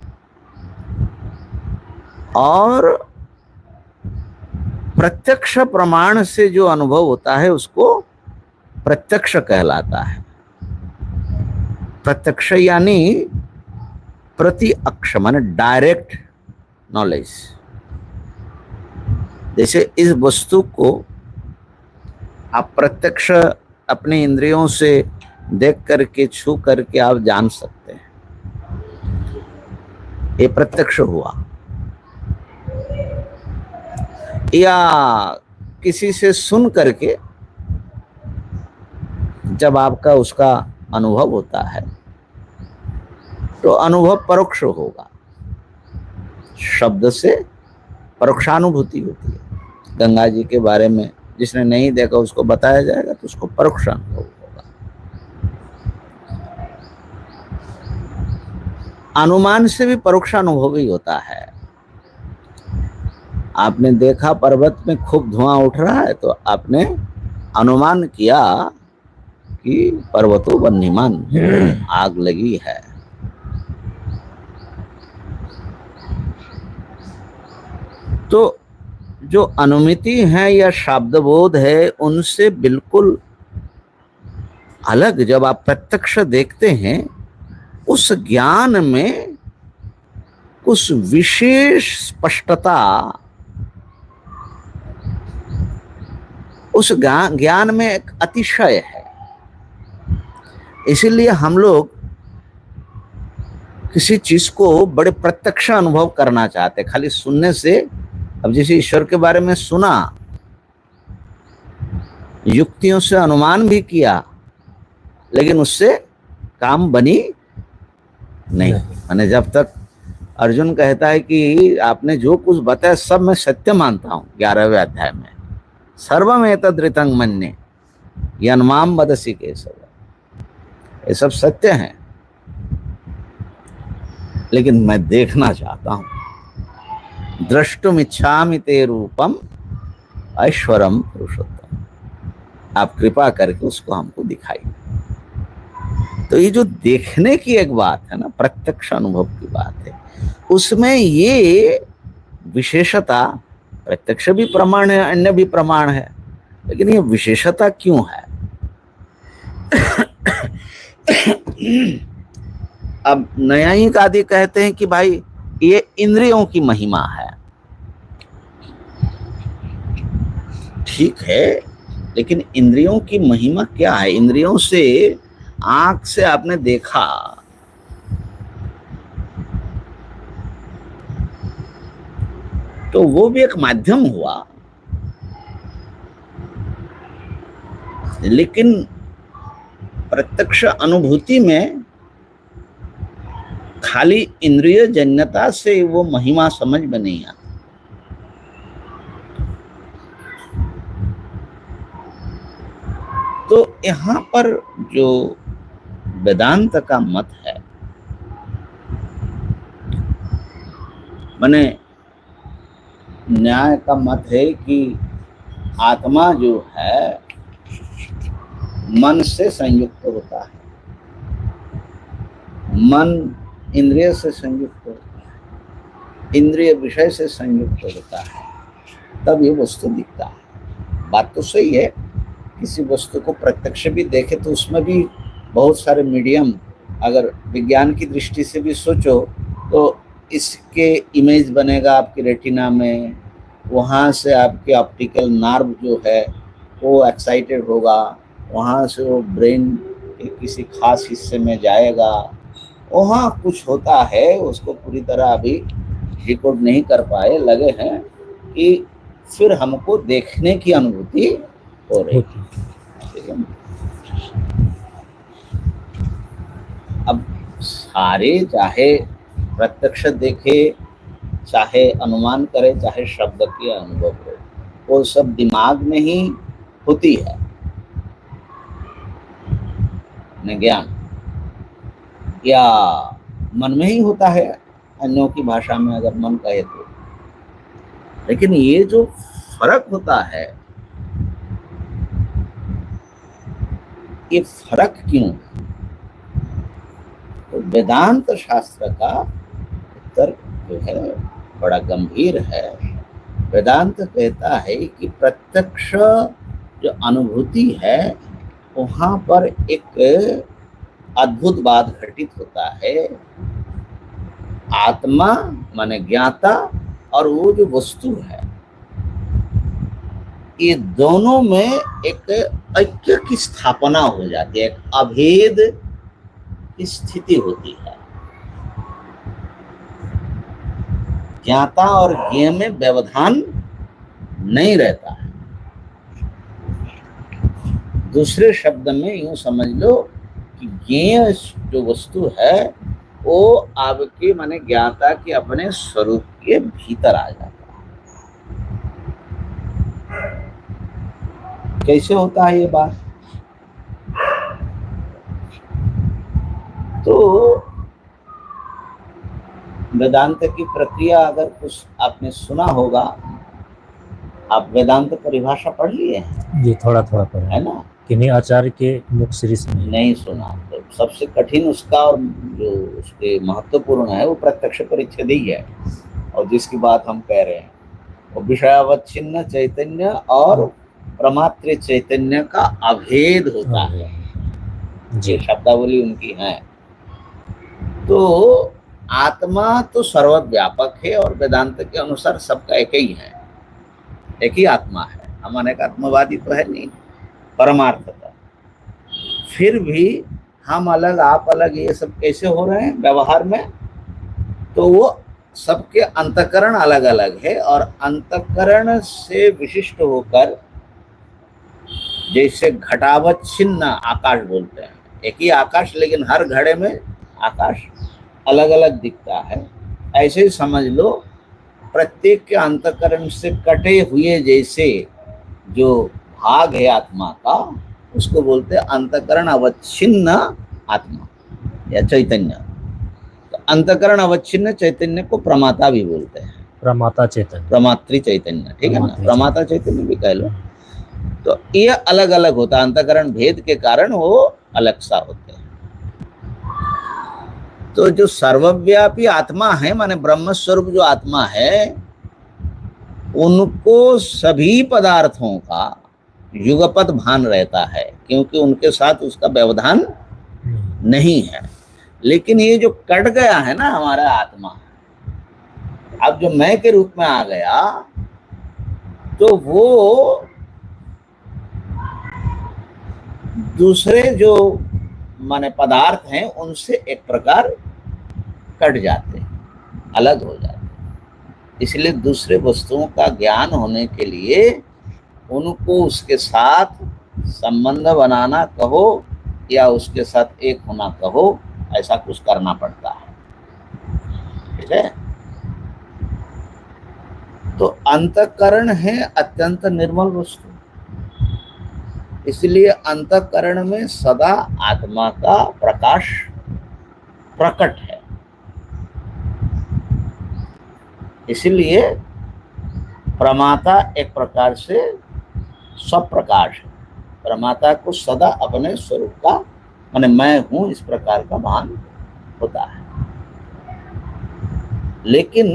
और प्रत्यक्ष प्रमाण से जो अनुभव होता है उसको प्रत्यक्ष कहलाता है। प्रत्यक्ष यानी प्रत्यक्ष माने डायरेक्ट नॉलेज। जैसे इस वस्तु को आप प्रत्यक्ष अपने इंद्रियों से देख करके, छू करके आप जान सकते हैं, ये प्रत्यक्ष हुआ। या किसी से सुन करके जब आपका उसका अनुभव होता है तो अनुभव परोक्ष होगा। शब्द से परोक्षानुभूति होती है। गंगा जी के बारे में जिसने नहीं देखा उसको बताया जाएगा तो उसको परोक्ष अनुभव होगा। अनुमान से भी परोक्ष अनुभव ही होता है। आपने देखा पर्वत में खूब धुआं उठ रहा है तो आपने अनुमान किया कि पर्वतो वह्निमान, आग लगी है। तो जो अनुमिति है या शब्दबोध है उनसे बिल्कुल अलग जब आप प्रत्यक्ष देखते हैं, उस ज्ञान में कुछ विशेष स्पष्टता, उस ज्ञान में एक अतिशय है। इसीलिए हम लोग किसी चीज को बड़े प्रत्यक्ष अनुभव करना चाहते। खाली सुनने से, अब जैसे ईश्वर के बारे में सुना, युक्तियों से अनुमान भी किया, लेकिन उससे काम बनी नहीं। मैंने जब तक अर्जुन कहता है कि आपने जो कुछ बताया सब मैं सत्य मानता हूं, 11वें अध्याय में, सर्वमेतद्रितं मन्ये यन्माम वदसि केशव, ये सब सत्य हैं, लेकिन मैं देखना चाहता हूं। द्रष्टुम इच्छामि ते रूपम ऐश्वरम पुरुषोत्तम, आप कृपा करके उसको हमको दिखाइए। तो ये जो देखने की एक बात है ना, प्रत्यक्ष अनुभव की बात है, उसमें ये विशेषता, प्रत्यक्ष भी प्रमाण है, अन्य भी प्रमाण है, लेकिन ये विशेषता क्यों है? अब न्यायिक आदि कहते हैं कि भाई ये इंद्रियों की महिमा है। ठीक है, लेकिन इंद्रियों की महिमा क्या है? इंद्रियों से, आंख से आपने देखा, तो वो भी एक माध्यम हुआ, लेकिन प्रत्यक्ष अनुभूति में खाली इंद्रिय जन्यता से वो महिमा समझ में नहीं आती। तो यहाँ पर जो वेदांत का मत है, माने न्याय का मत है कि आत्मा जो है मन से संयुक्त होता है, मन इंद्रिय से संयुक्त होता है, इंद्रिय विषय से संयुक्त होता है, तब ये वस्तु दिखता है। बात तो सही है, किसी वस्तु को प्रत्यक्ष भी देखे तो उसमें भी बहुत सारे मीडियम, अगर विज्ञान की दृष्टि से भी सोचो तो इसके इमेज बनेगा आपकी रेटिना में, वहाँ से आपके ऑप्टिकल नर्व जो है वो एक्साइटेड होगा, वहाँ से वो ब्रेन के किसी खास हिस्से में जाएगा, वहाँ कुछ होता है, उसको पूरी तरह अभी डिकोड नहीं कर पाए, लगे हैं कि फिर हमको देखने की अनुभूति हो रही है। अब सारे चाहे प्रत्यक्ष देखे, चाहे अनुमान करे, चाहे शब्द के अनुभव हो, वो सब दिमाग में ही होती है ज्ञान, या मन में ही होता है अन्यों की भाषा में अगर मन कहे तो। लेकिन ये जो फर्क होता है, ये फर्क क्यों? तो वेदांत शास्त्र का तर्क जो है बड़ा गंभीर है। वेदांत कहता है कि प्रत्यक्ष जो अनुभूति है वहाँ पर एक अद्भुत बात घटित होता है। आत्मा माने ज्ञाता और वो जो वस्तु है, ये दोनों में एक ऐक्य की स्थापना हो जाती है, एक अभेद की स्थिति होती है। ज्ञाता और ज्ञेय में व्यवधान नहीं रहता है। दूसरे शब्द में यूं समझ लो कि ज्ञेय जो वस्तु है वो आपके माने ज्ञाता के अपने स्वरूप के भीतर आ जाता है। कैसे होता है ये बात? तो वेदांत की प्रक्रिया अगर कुछ आपने सुना होगा, आप वेदांत परिभाषा पढ़ लिए हैं? जी थोड़ा थोड़ा पढ़ा है ना? किन्हीं आचार्य के मुख श्री से नहीं सुना तो सबसे कठिन उसका और जो उसके महत्वपूर्ण है वो प्रत्यक्ष परिच्छेद ही है। और जिसकी बात हम कह रहे हैं वो विषयावच्छिन्न चैतन्य और प्रमात्र चैतन्य का अभेद होता है। जी शब्दावली उनकी है। तो आत्मा तो सर्वव्यापक है और वेदांत के अनुसार सबका एक ही है, एक ही आत्मा है। हम अनेक आत्मवादी तो है नहीं परमार्थता, फिर भी हम अलग आप अलग ये सब कैसे हो रहे हैं व्यवहार में? तो वो सबके अंतःकरण अलग अलग है और अंतःकरण से विशिष्ट होकर जैसे घटावच्छिन्न आकाश बोलते हैं, एक ही आकाश लेकिन हर घड़े में आकाश अलग अलग दिखता है, ऐसे ही समझ लो प्रत्येक के अंतःकरण से कटे हुए जैसे जो भाग है आत्मा का उसको बोलते हैं अंतःकरण अवच्छिन्न आत्मा या चैतन्य। तो अंतःकरण अवच्छिन्न चैतन्य को प्रमाता भी बोलते हैं, प्रमाता चैतन्य, प्रमात्री चैतन्य, ठीक है ना? प्रमाता चैतन्य भी कह लो। तो ये अलग अलग होता है, अंतःकरण भेद के कारण वो अलग सा होते हैं। तो जो सर्वव्यापी आत्मा है माने ब्रह्म स्वरूप जो आत्मा है, उनको सभी पदार्थों का युगपत भान रहता है क्योंकि उनके साथ उसका व्यवधान नहीं है। लेकिन ये जो कट गया है ना हमारा आत्मा, अब जो मैं के रूप में आ गया, तो वो दूसरे जो माने पदार्थ हैं उनसे एक प्रकार कट जाते हैं, अलग हो जाते हैं। इसलिए दूसरे वस्तुओं का ज्ञान होने के लिए उनको उसके साथ संबंध बनाना कहो या उसके साथ एक होना कहो, ऐसा कुछ करना पड़ता है, ठीक है? तो अंतःकरण है अत्यंत निर्मल वस्तु, इसलिए अंतःकरण में सदा आत्मा का प्रकाश प्रकट है। इसलिए प्रमाता एक प्रकार से सब प्रकाश है। प्रमाता को सदा अपने स्वरूप का माने मैं हूं इस प्रकार का भान होता है। लेकिन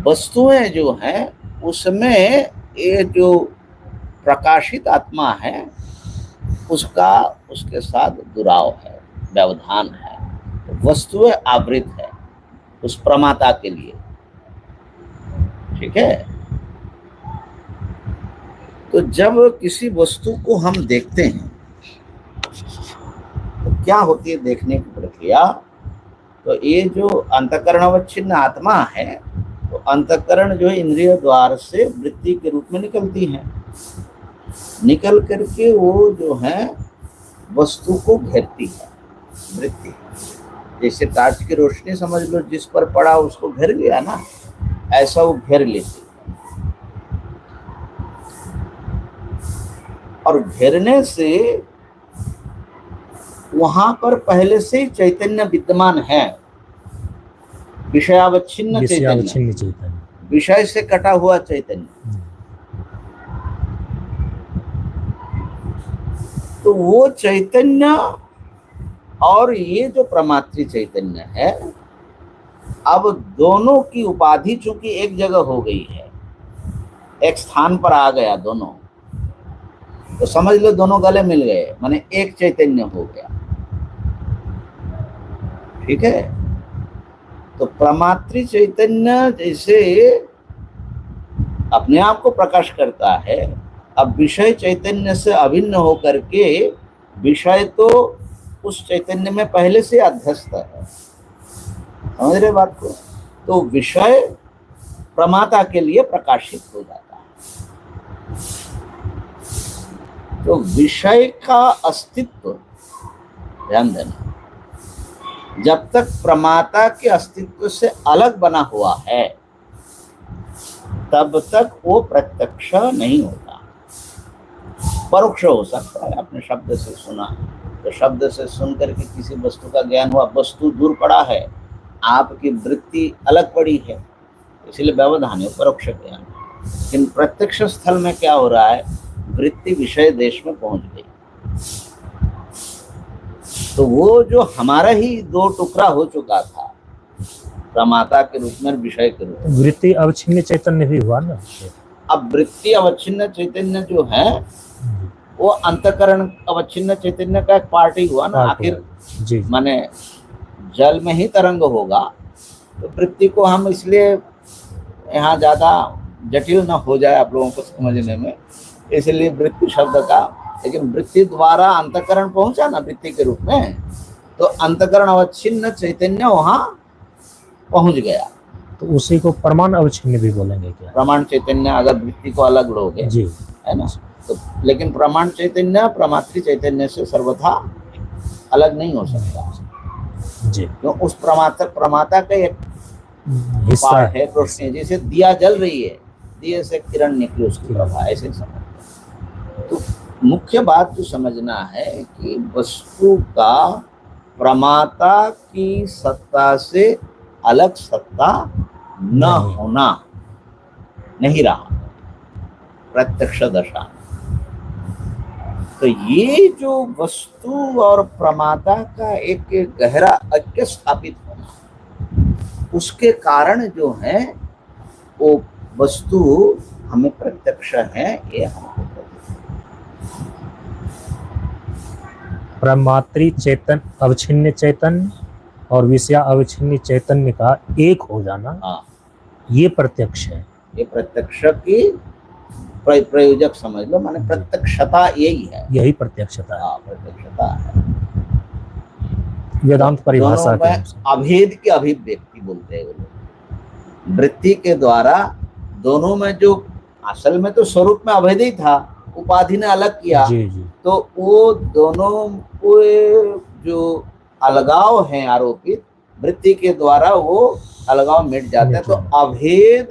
वस्तुएं जो हैं उसमें ये जो प्रकाशित आत्मा है उसका उसके साथ दुराव है, व्यवधान है। वस्तुएं आवृत है उस प्रमाता के लिए, ठीक है। तो जब किसी वस्तु को हम देखते हैं तो क्या होती है देखने की प्रक्रिया? तो ये जो अंतःकरणावच्छिन्न आत्मा है तो अंतःकरण जो इंद्रिय द्वार से वृत्ति के रूप में निकलती है, निकल करके वो जो है वस्तु को घेरती है वृत्ति। जैसे टॉर्च की रोशनी समझ लो जिस पर पड़ा उसको घेर लिया ना, ऐसा वो घेर लेती है। और घेरने से वहां पर पहले से ही चैतन्य विद्यमान है, विषयावच्छिन्न चैतन्य, विषय से कटा हुआ चैतन्य। तो वो चैतन्य और ये जो प्रमात्री चैतन्य है, अब दोनों की उपाधि चूंकि एक जगह हो गई है, एक स्थान पर आ गया दोनों, तो समझ लो दोनों गले मिल गए, माने एक चैतन्य हो गया, ठीक है। तो प्रमात्री चैतन्य जैसे अपने आप को प्रकाश करता है, अब विषय चैतन्य से अभिन्न होकर के विषय तो उस चैतन्य में पहले से अध्यस्त है, समझ रहे बात को। तो विषय प्रमाता के लिए प्रकाशित हो जाता है। तो विषय का अस्तित्व ध्यान देना, जब तक प्रमाता के अस्तित्व से अलग बना हुआ है तब तक वो प्रत्यक्ष नहीं होता, परोक्ष हो सकता है। आपने शब्द से सुना तो शब्द से सुन करके किसी वस्तु का ज्ञान हुआ, वस्तु दूर पड़ा है, आपकी वृत्ति अलग पड़ी है, इसलिए व्यवधान है, परोक्ष ज्ञान। लेकिन प्रत्यक्ष स्थल में क्या हो रहा है, वृत्ति विषय देश में पहुंच गई, तो वो जो हमारा ही दो टुकड़ा हो चुका था, प्रमाता के रूप में विषय के रूप में, वृत्ति अवच्छिन्न चैतन्य भी हुआ ना। अब वृत्ति अवच्छिन्न चैतन्य जो है वो अंतःकरण अवच्छिन्न चैतन्य का एक पार्ट ही हुआ ना। आखिर जी माने जल में ही तरंग होगा, तो वृत्ति को हम इसलिए यहाँ ज्यादा जटिल न हो जाए आप लोगों को समझने में, इसलिए वृत्ति शब्द का। लेकिन वृत्ति द्वारा अंतःकरण पहुंचा ना वृत्ति के रूप में, तो अंतःकरण अवच्छिन्न चैतन्य वहां पहुंच गया, तो उसी को प्रमाण अवच्छिन्न भी बोलेंगे क्या? प्रमाण चैतन्य अगर वृत्ति को अलग लोगे जी, है ना। तो लेकिन प्रमाण चैतन्य प्रमात्री चैतन्य से सर्वथा अलग नहीं हो सकता जी, क्यों? उस प्रमाता का एक हिस्सा पार्ट है रोशनी। जैसे दिया जल रही है, दिए से किरण निकली उसकी प्रभा, ऐसे समझ। तो मुख्य बात जो समझना है कि वस्तु का प्रमाता की सत्ता से अलग सत्ता न होना नहीं रहा प्रत्यक्ष दशा। तो ये जो वस्तु और प्रमाता का एक गहरा ऐक्य स्थापित होना, उसके कारण जो है वो वस्तु हमें प्रत्यक्ष है, ये हमको प्रमात्री चेतन अवच्छिन्न चैतन्य और विषया अवच्छिन्न चैतन्य का एक हो जाना, हाँ, ये प्रत्यक्ष है। ये प्रत्यक्ष की प्रयोजक समझ लो, माने प्रत्यक्षता यही है, यही प्रत्यक्षता है। हाँ, प्रत्यक्षता है। वेदांत परिभाषा दोनों में अभेद की अभिव्यक्ति बोलते हैं वो लोग। वृत्ति के द्वारा दोनों में जो असल में तो स्वरूप में अभेद ही था, उपाधि ने अलग किया। जी जी। तो वो दोनों को जो अलगाव है आरोपित, वृत्ति के द्वारा वो अलगाव मिट जाता है। तो अभेद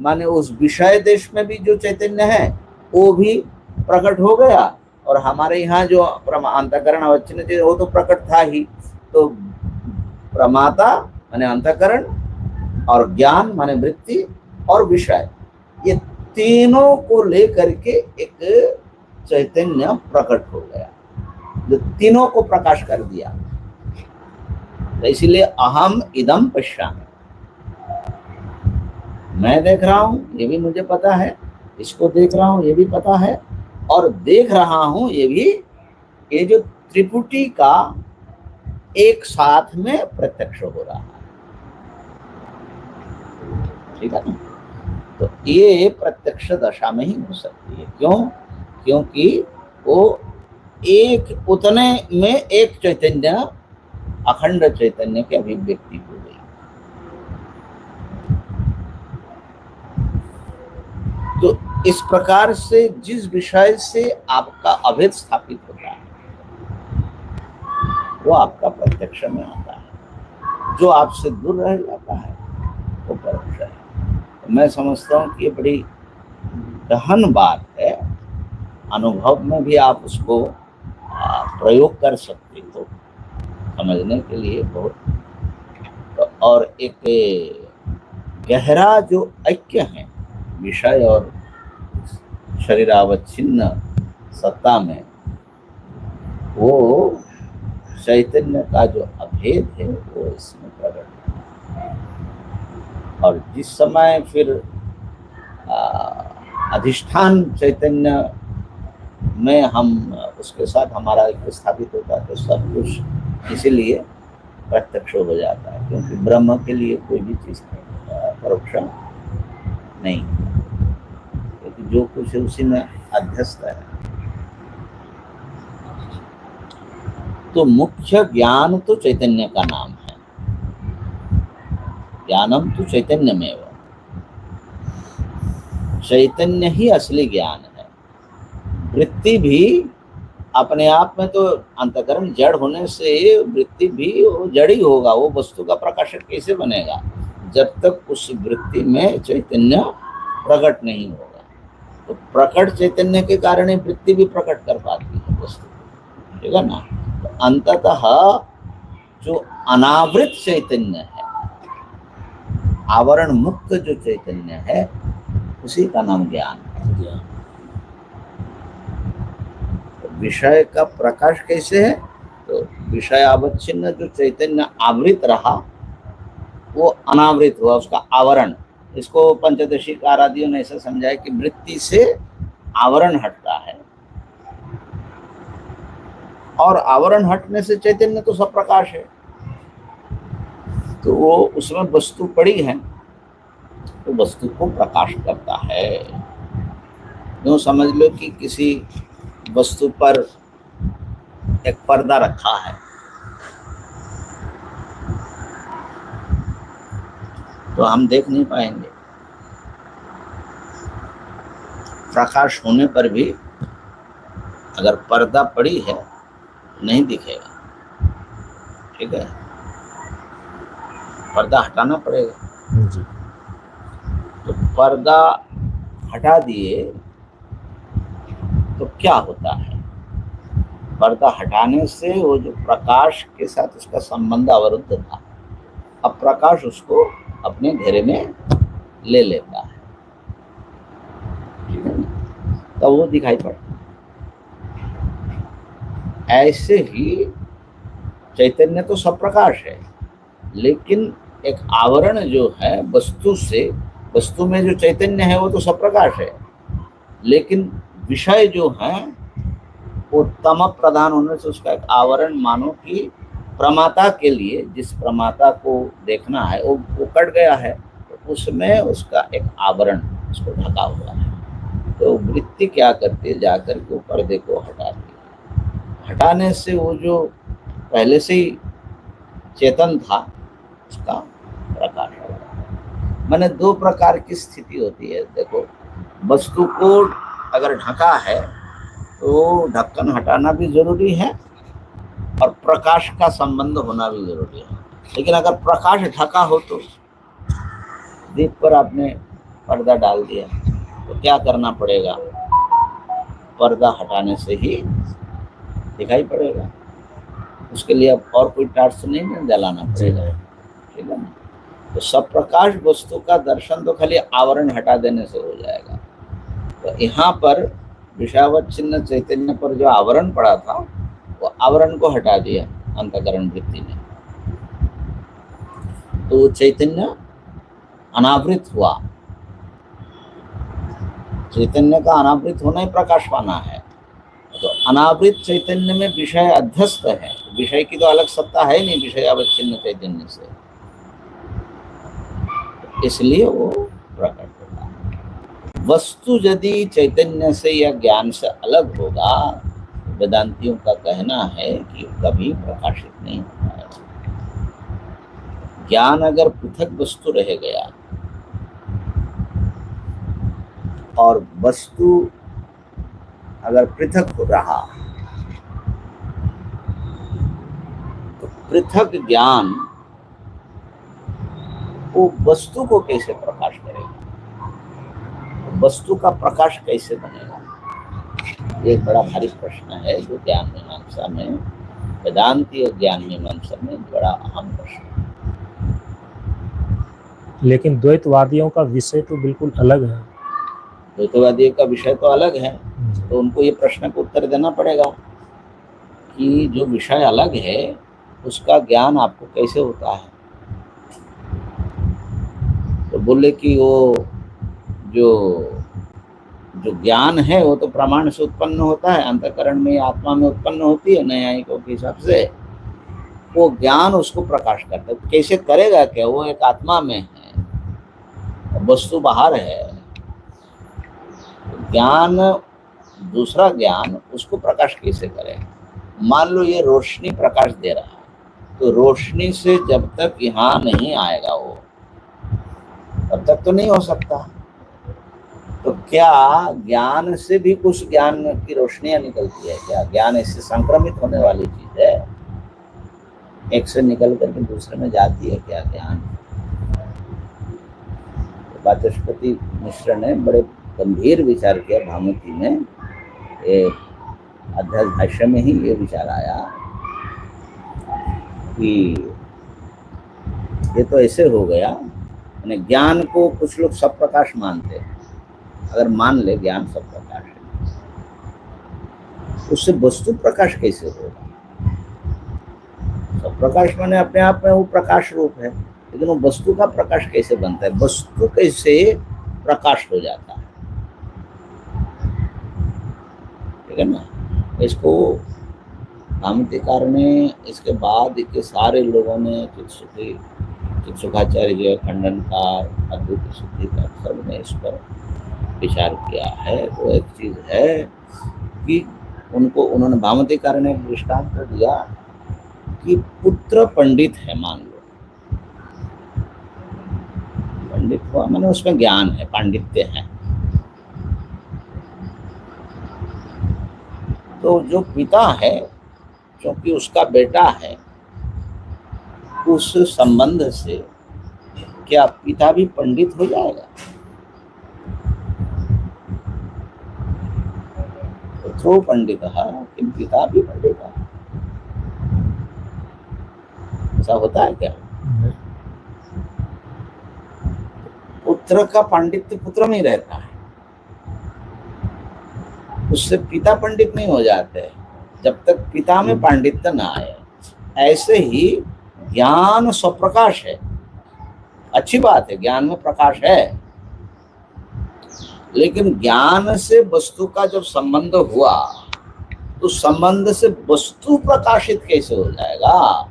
माने उस विषय देश में भी जो चैतन्य है वो भी प्रकट हो गया, और हमारे यहाँ जो अंतःकरण अवच्छिन्न चैतन्य वो तो प्रकट था ही। तो प्रमाता माने अंतःकरण और ज्ञान माने वृत्ति और विषय, ये तीनों को लेकर के एक चैतन्य प्रकट हो गया, जो तीनों को प्रकाश कर दिया। तो इसीलिए अहम इदम पश्यामि, मैं देख रहा हूं ये भी मुझे पता है, इसको देख रहा हूं ये भी पता है, और देख रहा हूं ये भी, ये जो त्रिपुटी का एक साथ में प्रत्यक्ष हो रहा है, ठीक है ना। तो ये प्रत्यक्ष दशा में ही हो सकती है। क्यों? क्योंकि वो एक उतने में एक चैतन्य, अखंड चैतन्य की अभिव्यक्ति हो गई। तो इस प्रकार से जिस विषय से आपका अभेद स्थापित होता है वो आपका प्रत्यक्ष में आता है, जो आपसे दूर रह जाता है वो परोक्ष है। तो मैं समझता हूँ कि ये बड़ी गहन बात है, अनुभव में भी आप उसको प्रयोग कर सकते हो समझने के लिए बहुत। तो और एक गहरा जो ऐक्य है विषय और शरीरावच्छिन्न सत्ता में, वो चैतन्य का जो अभेद है वो इसमें प्रकट है। और जिस समय फिर अधिष्ठान चैतन्य में हम उसके साथ हमारा एक स्थापित होता है तो सब कुछ इसीलिए प्रत्यक्ष हो जाता है, क्योंकि ब्रह्म के लिए कोई भी चीज परोक्ष नहीं, क्योंकि जो कुछ है उसी में अध्यस्त है। तो मुख्य ज्ञान तो चैतन्य का नाम है, ज्ञानम तो चैतन्य में, चैतन्य ही असली ज्ञान है। वृत्ति भी अपने आप में तो अंतःकरण जड़ होने से वृत्ति भी वो जड़ ही होगा, वो वस्तु का प्रकाशक कैसे बनेगा जब तक उस वृत्ति में चैतन्य प्रकट नहीं होगा। तो प्रकट चैतन्य के कारण ही वृत्ति भी प्रकट कर पाती है वस्तु, ठीक है ना। तो अंततः जो अनावृत चैतन्य है, आवरण मुक्त जो चैतन्य है, उसी का नाम ज्ञान है। तो विषय का प्रकाश कैसे है? तो विषय अवच्छिन्न जो चैतन्य आवृत रहा वो अनावृत हुआ, उसका आवरण। इसको पंचदशी आराधियों ने ऐसा समझाया कि वृत्ति से आवरण हटता है, और आवरण हटने से चैतन्य तो सब प्रकाश है। तो वो उसमें वस्तु पड़ी है तो वस्तु को प्रकाश करता है। यूँ समझ लो कि किसी वस्तु पर एक पर्दा रखा है, तो हम देख नहीं पाएंगे, प्रकाश होने पर भी अगर पर्दा पड़ी है नहीं दिखेगा, ठीक है, पर्दा हटाना पड़ेगा जी। तो पर्दा हटा दिए तो क्या होता है? पर्दा हटाने से वो जो प्रकाश के साथ उसका संबंध अवरुद्ध था, अब प्रकाश उसको अपने घेरे में ले लेता है, तो वो दिखाई पड़ता है। ऐसे ही चैतन्य तो सब प्रकाश है, लेकिन एक आवरण जो है वस्तु से, वस्तु में जो चैतन्य है वो तो सब प्रकाश है, लेकिन विषय जो है वो तम प्रधान होने से उसका एक आवरण, मानो कि प्रमाता के लिए जिस प्रमाता को देखना है वो कट गया है, तो उसमें उसका एक आवरण उसको ढका हुआ है। तो वृत्ति क्या करती है? जाकर के पर्दे को हटाती है। हटाने से वो जो पहले से ही चेतन था उसका प्रकाश हो रहा है। मैंने दो प्रकार की स्थिति होती है। देखो, वस्तु को अगर ढका है तो ढक्कन हटाना भी जरूरी है और प्रकाश का संबंध होना भी जरूरी है। लेकिन अगर प्रकाश ढका हो तो दीप पर आपने पर्दा डाल दिया तो क्या करना पड़ेगा? पर्दा हटाने से ही दिखाई पड़ेगा, उसके लिए अब और कोई टार्च नहीं जलाना पड़ेगा, ठीक है ना। तो सब प्रकाश वस्तु का दर्शन तो खाली आवरण हटा देने से हो जाएगा, तो यहाँ पर विषयावच्छिन्न चैतन्य पर जो आवरण पड़ा था वो आवरण को हटा दिया अंतःकरण वृत्ति ने, तो वो चैतन्य अनावृत हुआ। चैतन्य का अनावृत होना ही प्रकाश पाना है। तो अनावृत चैतन्य में विषय अध्यस्त है, विषय की तो अलग सत्ता है नहीं विषयावच्छिन्न चैतन्य से, इसलिए वो प्रकट होता है। वस्तु यदि चैतन्य से या ज्ञान से अलग होगा, वेदांतियों का कहना है कि कभी प्रकाशित नहीं होता है। ज्ञान अगर पृथक वस्तु रह गया और वस्तु अगर पृथक हो रहा, तो पृथक ज्ञान वो वस्तु को कैसे प्रकाश करेगा, वस्तु का प्रकाश कैसे बनेगा? ये एक बड़ा भारी प्रश्न है जो ज्ञान मीमांसा में, वेदांतीय ज्ञान मीमांसा में बड़ा अहम प्रश्न है। लेकिन द्वैतवादियों का विषय तो बिल्कुल अलग है। द्वैतवादियों का विषय तो अलग है, तो उनको ये प्रश्न को उत्तर देना पड़ेगा कि जो विषय अलग है उसका ज्ञान आपको कैसे होता है। तो बोले कि वो जो ज्ञान है वो तो प्रमाण से उत्पन्न होता है, अंतःकरण में आत्मा में उत्पन्न होती है न्यायिकों के हिसाब से। वो ज्ञान उसको प्रकाश करता है। कैसे करेगा क्या? वो एक आत्मा में है, वस्तु बाहर है। ज्ञान, दूसरा ज्ञान उसको प्रकाश कैसे करे? मान लो ये रोशनी प्रकाश दे रहा है, तो रोशनी से जब तक यहाँ नहीं आएगा वो, तब तक तो नहीं हो सकता। तो क्या ज्ञान से भी कुछ ज्ञान की रोशनियां निकलती है क्या? ज्ञान इससे संक्रमित होने वाली चीज है, एक से निकल करके दूसरे में जाती है क्या ज्ञान? वाचस्पति मिश्र ने बड़े गंभीर विचार किया भामती में, अध्यास भाष्य में ही ये विचार आया कि ये तो ऐसे हो गया, यानी ज्ञान को कुछ लोग सब प्रकाश मानते हैं। अगर मान ले ज्ञान सब प्रकाश है, उससे वस्तु प्रकाश कैसे होगा? सब प्रकाश माने अपने आप में वो प्रकाश रूप है, लेकिन वो वस्तु का प्रकाश कैसे बनता है? वस्तु कैसे प्रकाश हो जाता है? ठीक है ना? इसको भामतीकार ने, इसके बाद के सारे लोगों ने, चित्सुखाचार्य, खंडनकार, अद्वैत सिद्धिकार, सब ने इस पर विचार किया है। तो एक चीज है कि उन्होंने भामतीकार ने एक दृष्टांत दिया कि पुत्र पंडित है, मान लो पंडित हुआ माने उसमें ज्ञान है, पांडित्य है। तो जो पिता है, क्योंकि उसका बेटा है, उस संबंध से क्या पिता भी पंडित हो जाएगा? पुत्रो पंडित कि पिता भी पंडित है, ऐसा होता है क्या? पुत्र का पांडित्य पुत्र में ही रहता है, उससे पिता पंडित नहीं हो जाते जब तक पिता में पांडित्य ना आए। ऐसे ही ज्ञान स्वप्रकाश है, अच्छी बात है, ज्ञान में प्रकाश है, लेकिन ज्ञान से वस्तु का जब संबंध हुआ तो संबंध से वस्तु प्रकाशित कैसे हो जाएगा?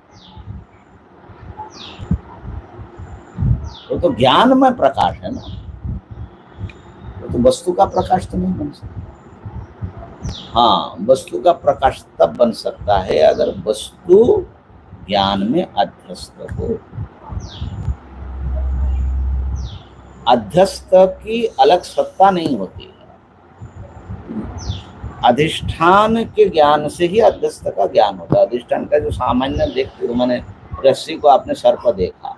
तो ज्ञान में प्रकाश है ना, तो वस्तु का प्रकाश तो नहीं बन सकता। हाँ, वस्तु का प्रकाश तब बन सकता है अगर वस्तु ज्ञान में अध्यस्त हो। अध्यस्त की अलग सत्ता नहीं होती है, अधिष्ठान के ज्ञान से ही अध्यस्त का ज्ञान होता है। अधिष्ठान का जो सामान्य देखते हो, मैंने रस्सी को आपने सर्प देखा,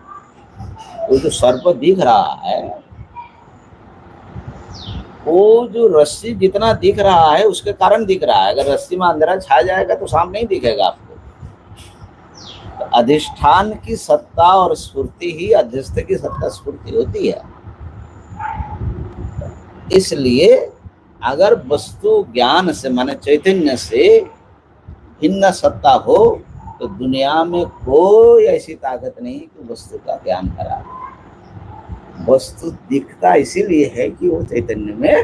वो जो सर्प दिख रहा है, वो जो रस्सी जितना दिख रहा है उसके कारण दिख रहा है। अगर रस्सी में अंधेरा छा जाएगा तो सांप नहीं दिखेगा आपको। तो अधिष्ठान की सत्ता और स्फूर्ति ही अध्यस्त की सत्ता स्फूर्ति होती है। इसलिए अगर वस्तु ज्ञान से माने चैतन्य से भिन्न सत्ता हो तो दुनिया में कोई ऐसी ताकत नहीं कि वस्तु का ज्ञान करा। वस्तु दिखता इसीलिए है कि वो चैतन्य में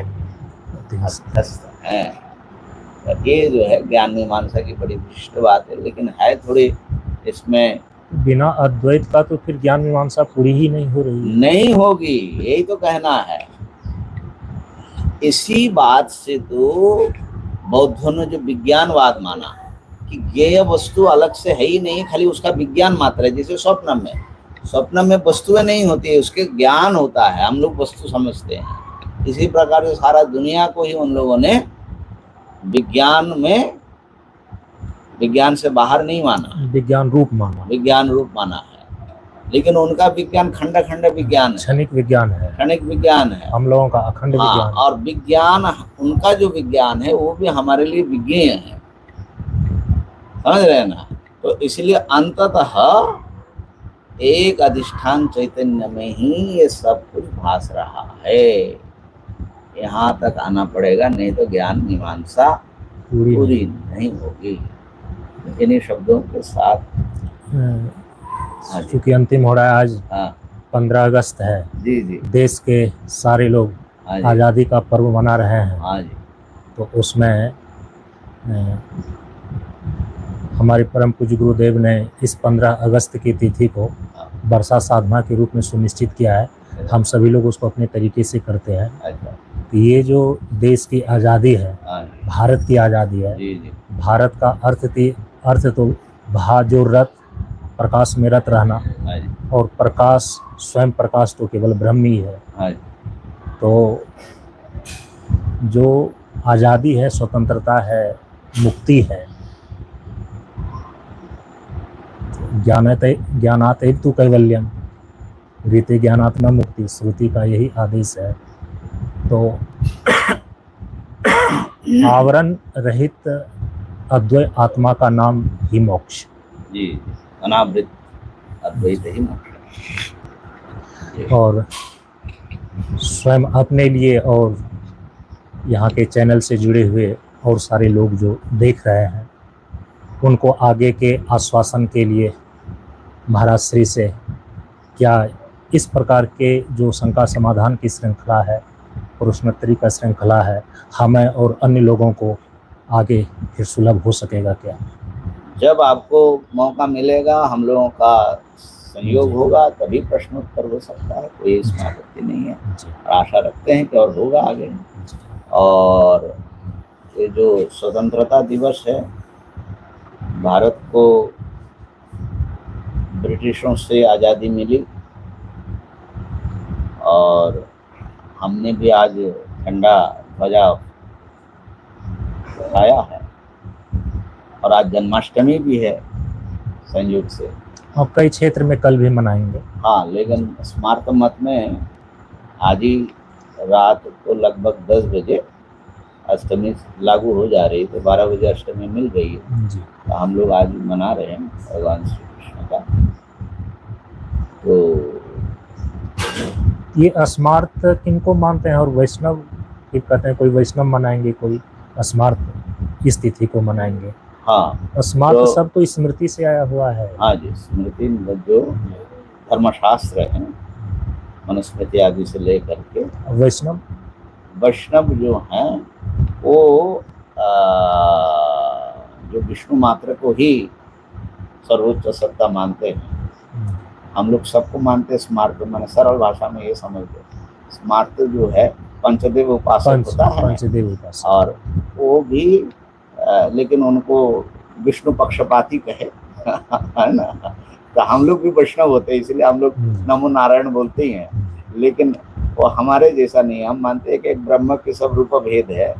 अध्यस्त है। ये जो है ज्ञान मीमांसा की बड़ी विशिष्ट बात है, लेकिन है थोड़ी इसमें बिना अद्वैत का तो फिर ज्ञान मीमांसा पूरी ही नहीं हो रही, नहीं होगी, यही तो कहना है। इसी बात से तो बौद्धों ने जो विज्ञानवाद माना कि ज्ञेय वस्तु अलग से है ही नहीं, खाली उसका विज्ञान मात्र है। जैसे स्वप्न में वस्तुएं नहीं होती है, उसके ज्ञान होता है, हम लोग वस्तु समझते हैं। इसी प्रकार से सारा दुनिया को ही उन लोगों ने विज्ञान से बाहर नहीं माना, विज्ञान रूप माना है। लेकिन उनका विज्ञान खंड खंड विज्ञान है, क्षणिक विज्ञान है, हम लोगों का अखंड विज्ञान। और विज्ञान, उनका जो विज्ञान है वो भी हमारे लिए विज्ञेय है, समझ रहे ना। तो इसलिए अंततः एक अधिष्ठान चैतन्य में ही ये सब कुछ भास रहा है। यहाँ तक आना पड़ेगा, नहीं तो ज्ञान मीमांसा पूरी नहीं होगी। इन्हीं शब्दों के साथ क्योंकि अंतिम हो रहा है आज, 15 अगस्त है जी, देश के सारे लोग आज़ादी का पर्व मना रहे हैं। तो उसमें हमारे परम पूज्य गुरुदेव ने इस 15 अगस्त की तिथि को वर्षा साधना के रूप में सुनिश्चित किया है। हम सभी लोग उसको अपने तरीके से करते हैं। तो ये जो देश की आज़ादी है, भारत की आज़ादी है, भारत का अर्थ तो जो रथ प्रकाश में रत रहना, और प्रकाश स्वयं प्रकाश तो केवल ब्रह्म ही है। तो जो आज़ादी है, स्वतंत्रता है, मुक्ति है, ज्ञानात तु कैवल्यम रीते ज्ञानात् न मुक्ति, श्रुति का यही आदेश है। तो आवरण रहित अद्वैत आत्मा का नाम ही मोक्ष जी, अनावृत अद्वैत ही मोक्ष। और स्वयं अपने लिए और यहाँ के चैनल से जुड़े हुए और सारे लोग जो देख रहे हैं, उनको आगे के आश्वासन के लिए महाराज श्री से क्या इस प्रकार के जो शंका समाधान की श्रृंखला है, प्रश्नोत्तरी का श्रृंखला है, हमें और अन्य लोगों को आगे फिर सुलभ हो सकेगा क्या? जब आपको मौका मिलेगा, हम लोगों का सहयोग होगा, तभी प्रश्नोत्तर हो सकता है, कोई इसमें आपत्ति नहीं है। आशा रखते हैं कि और होगा आगे। और ये जो स्वतंत्रता दिवस है, भारत को ब्रिटिशों से आज़ादी मिली और हमने भी आज झंडा ध्वजा उठाया है, और आज जन्माष्टमी भी है संयोग से, और कई क्षेत्र में कल भी मनाएंगे। हाँ, लेकिन स्मार्त मत में आज ही रात को लगभग 10 बजे अष्टमी लागू हो जा रही, तो 12 बजे अष्टमी मिल गई है जी। तो हम लोग आज मना रहे हैं भगवान श्री कृष्ण का। तो ये अस्मार्त किनको मानते हैं? और वैष्णव की कहते हैं, कोई वैष्णव मनाएंगे, कोई अस्मार्त इस तिथि को मनाएंगे। हाँ, अस्मार्त तो, सब तो स्मृति से आया हुआ है। हाँ जी, स्मृति जो धर्मशास्त्र है, मनुस्मृति आदि से लेकर के। वैष्णव जो हैं वो जो विष्णु मात्र को ही सर्वोच्च सत्ता मानते हैं। हम लोग सबको मानते हैं स्मार्त, मैंने सरल भाषा में ये समझते, स्मार्त जो है पंचदेव उपासक होता है, पंचदेव उपासक, और वो भी लेकिन उनको विष्णु पक्षपाती कहे है ना। तो हम लोग भी वैष्णव होते हैं, इसलिए हम लोग नमो नारायण बोलते ही हैं, लेकिन वो हमारे जैसा नहीं है। हम मानते हैं कि एक ब्रह्म के सब रूप भेद है,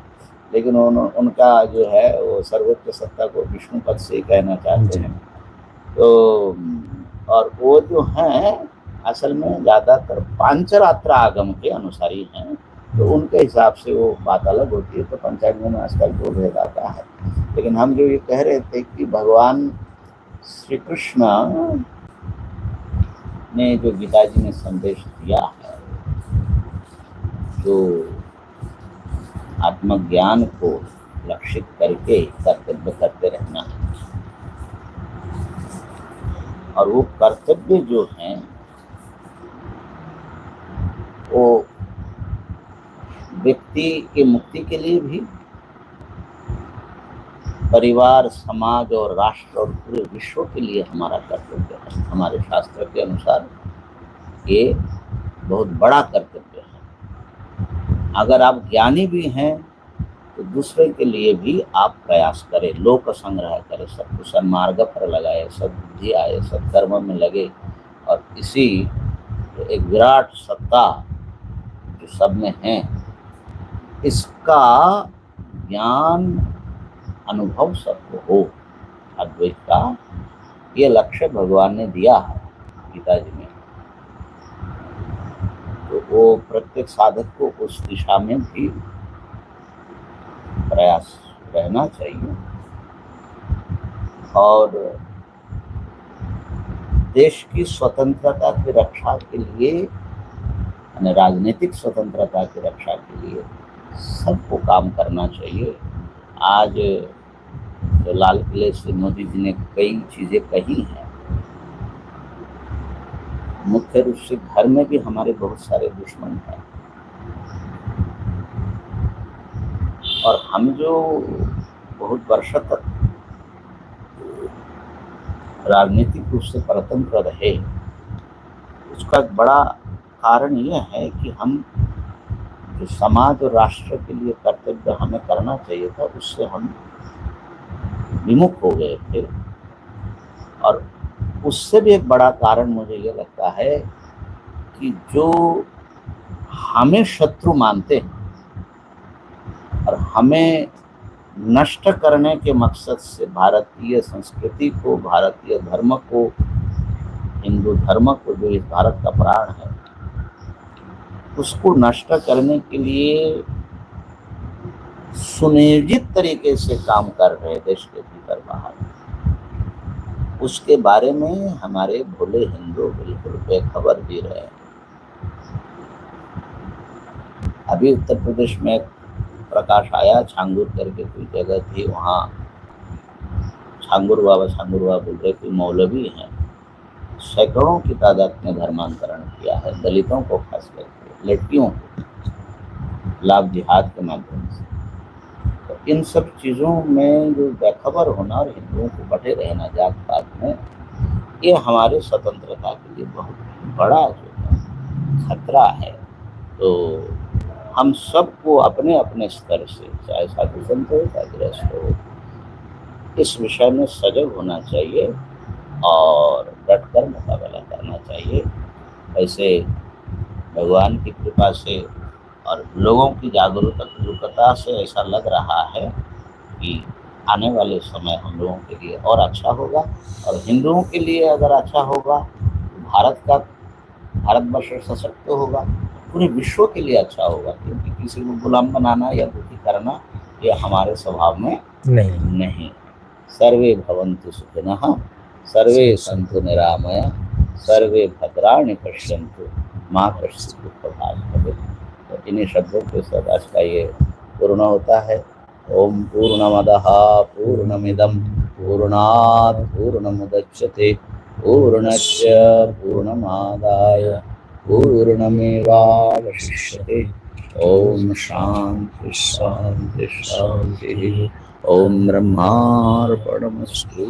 लेकिन उनका जो है वो सर्वोच्च सत्ता को विष्णु पद से ही कहना चाहते हैं। तो और वो जो हैं असल में ज़्यादातर पांचरात्र आगम के अनुसारी हैं, तो उनके हिसाब से वो बात अलग होती है। तो पंचांगों में आजकल जो भेद आता है, लेकिन हम जो ये कह रहे थे कि भगवान श्री कृष्ण ने जो गीता जी ने संदेश दिया है, जो आत्म आत्मज्ञान को लक्षित करके कर्तव्य करते रहना है। और वो कर्तव्य जो हैं वो व्यक्ति के मुक्ति के लिए भी, परिवार, समाज और राष्ट्र और पूरे विश्व के लिए हमारा कर्तव्य है। हमारे शास्त्र के अनुसार ये बहुत बड़ा कर्तव्य है। अगर आप ज्ञानी भी हैं तो दूसरे के लिए भी आप प्रयास करें, लोक संग्रह करें, सबको सन्मार्ग पर लगाए, सद्बुद्धि आए, सत्कर्म में लगे और इसी एक विराट सत्ता जो सब में है इसका ज्ञान अनुभव सबको हो। अद्वैत का ये लक्ष्य भगवान ने दिया है गीता जी में, तो वो प्रत्येक साधक को उस दिशा में भी प्रयास रहना चाहिए। और देश की स्वतंत्रता की रक्षा के लिए, यानी राजनीतिक स्वतंत्रता की रक्षा के लिए सबको काम करना चाहिए। आज तो लाल किले से मोदी जी ने कई चीजें कही हैं। मुख्य रूप से घर में भी हमारे बहुत सारे दुश्मन हैं और हम जो बहुत वर्षों तक राजनीतिक रूप से परतंत्र रहे, उसका एक बड़ा कारण यह है कि हम जो समाज और राष्ट्र के लिए कर्तव्य हमें करना चाहिए था उससे हम विमुख हो गए थे। और उससे भी एक बड़ा कारण मुझे ये लगता है कि जो हमें शत्रु मानते हैं और हमें नष्ट करने के मकसद से भारतीय संस्कृति को, भारतीय धर्म को, हिंदू धर्म को, जो इस भारत का प्राण है, उसको नष्ट करने के लिए सुनियोजित तरीके से काम कर रहे देश के भीतर बाहर, उसके बारे में हमारे भोले हिंदू बिल्कुल बेखबर भी रहे। अभी उत्तर प्रदेश में प्रकाश आया, छांगुर करके कोई जगह थी, वहाँ छांगुर बाबा बोल रहे कोई मौलवी हैं, सैकड़ों की तादाद में धर्मांतरण किया है, दलितों को खास करके, लड़कियों को, लाभ जिहाद के माध्यम से। तो इन सब चीज़ों में जो बेखबर होना और हिंदुओं को बटे रहना जात पात में, ये हमारे स्वतंत्रता के लिए बहुत बड़ा जो है खतरा है। तो हम सबको अपने अपने स्तर से, चाहे साधु संत हो चाहे गृहस्थ हो, इस विषय में सजग होना चाहिए और डटकर मुकाबला करना चाहिए। ऐसे भगवान की कृपा से और लोगों की जागरूकता से ऐसा लग रहा है कि आने वाले समय हम लोगों के लिए और अच्छा होगा। और हिंदुओं के लिए अगर अच्छा होगा तो भारतवर्ष सशक्त होगा, पूरे विश्व के लिए अच्छा होगा, क्योंकि किसी को गुलाम बनाना या दुखी करना ये हमारे स्वभाव में नहीं। सर्वे भवन्तु सुखिनः, सर्वे सन्तु निरामया, सर्वे भद्राणि पश्यन्तु माँ कश्चित् दुःखभाग् भवेत्। तो इन्हीं शब्दों के साथ आज का ये पूर्ण होता है। ओम पूर्णमदः पूर्णमिदं पूर्णात् पूर्णमुदच्यते पूर्णस्य पूर्णमादाय पूर्णमेवावशिष्यते। ओम शांति शांति शांति। ओम ब्रह्मार्पणमस्तु।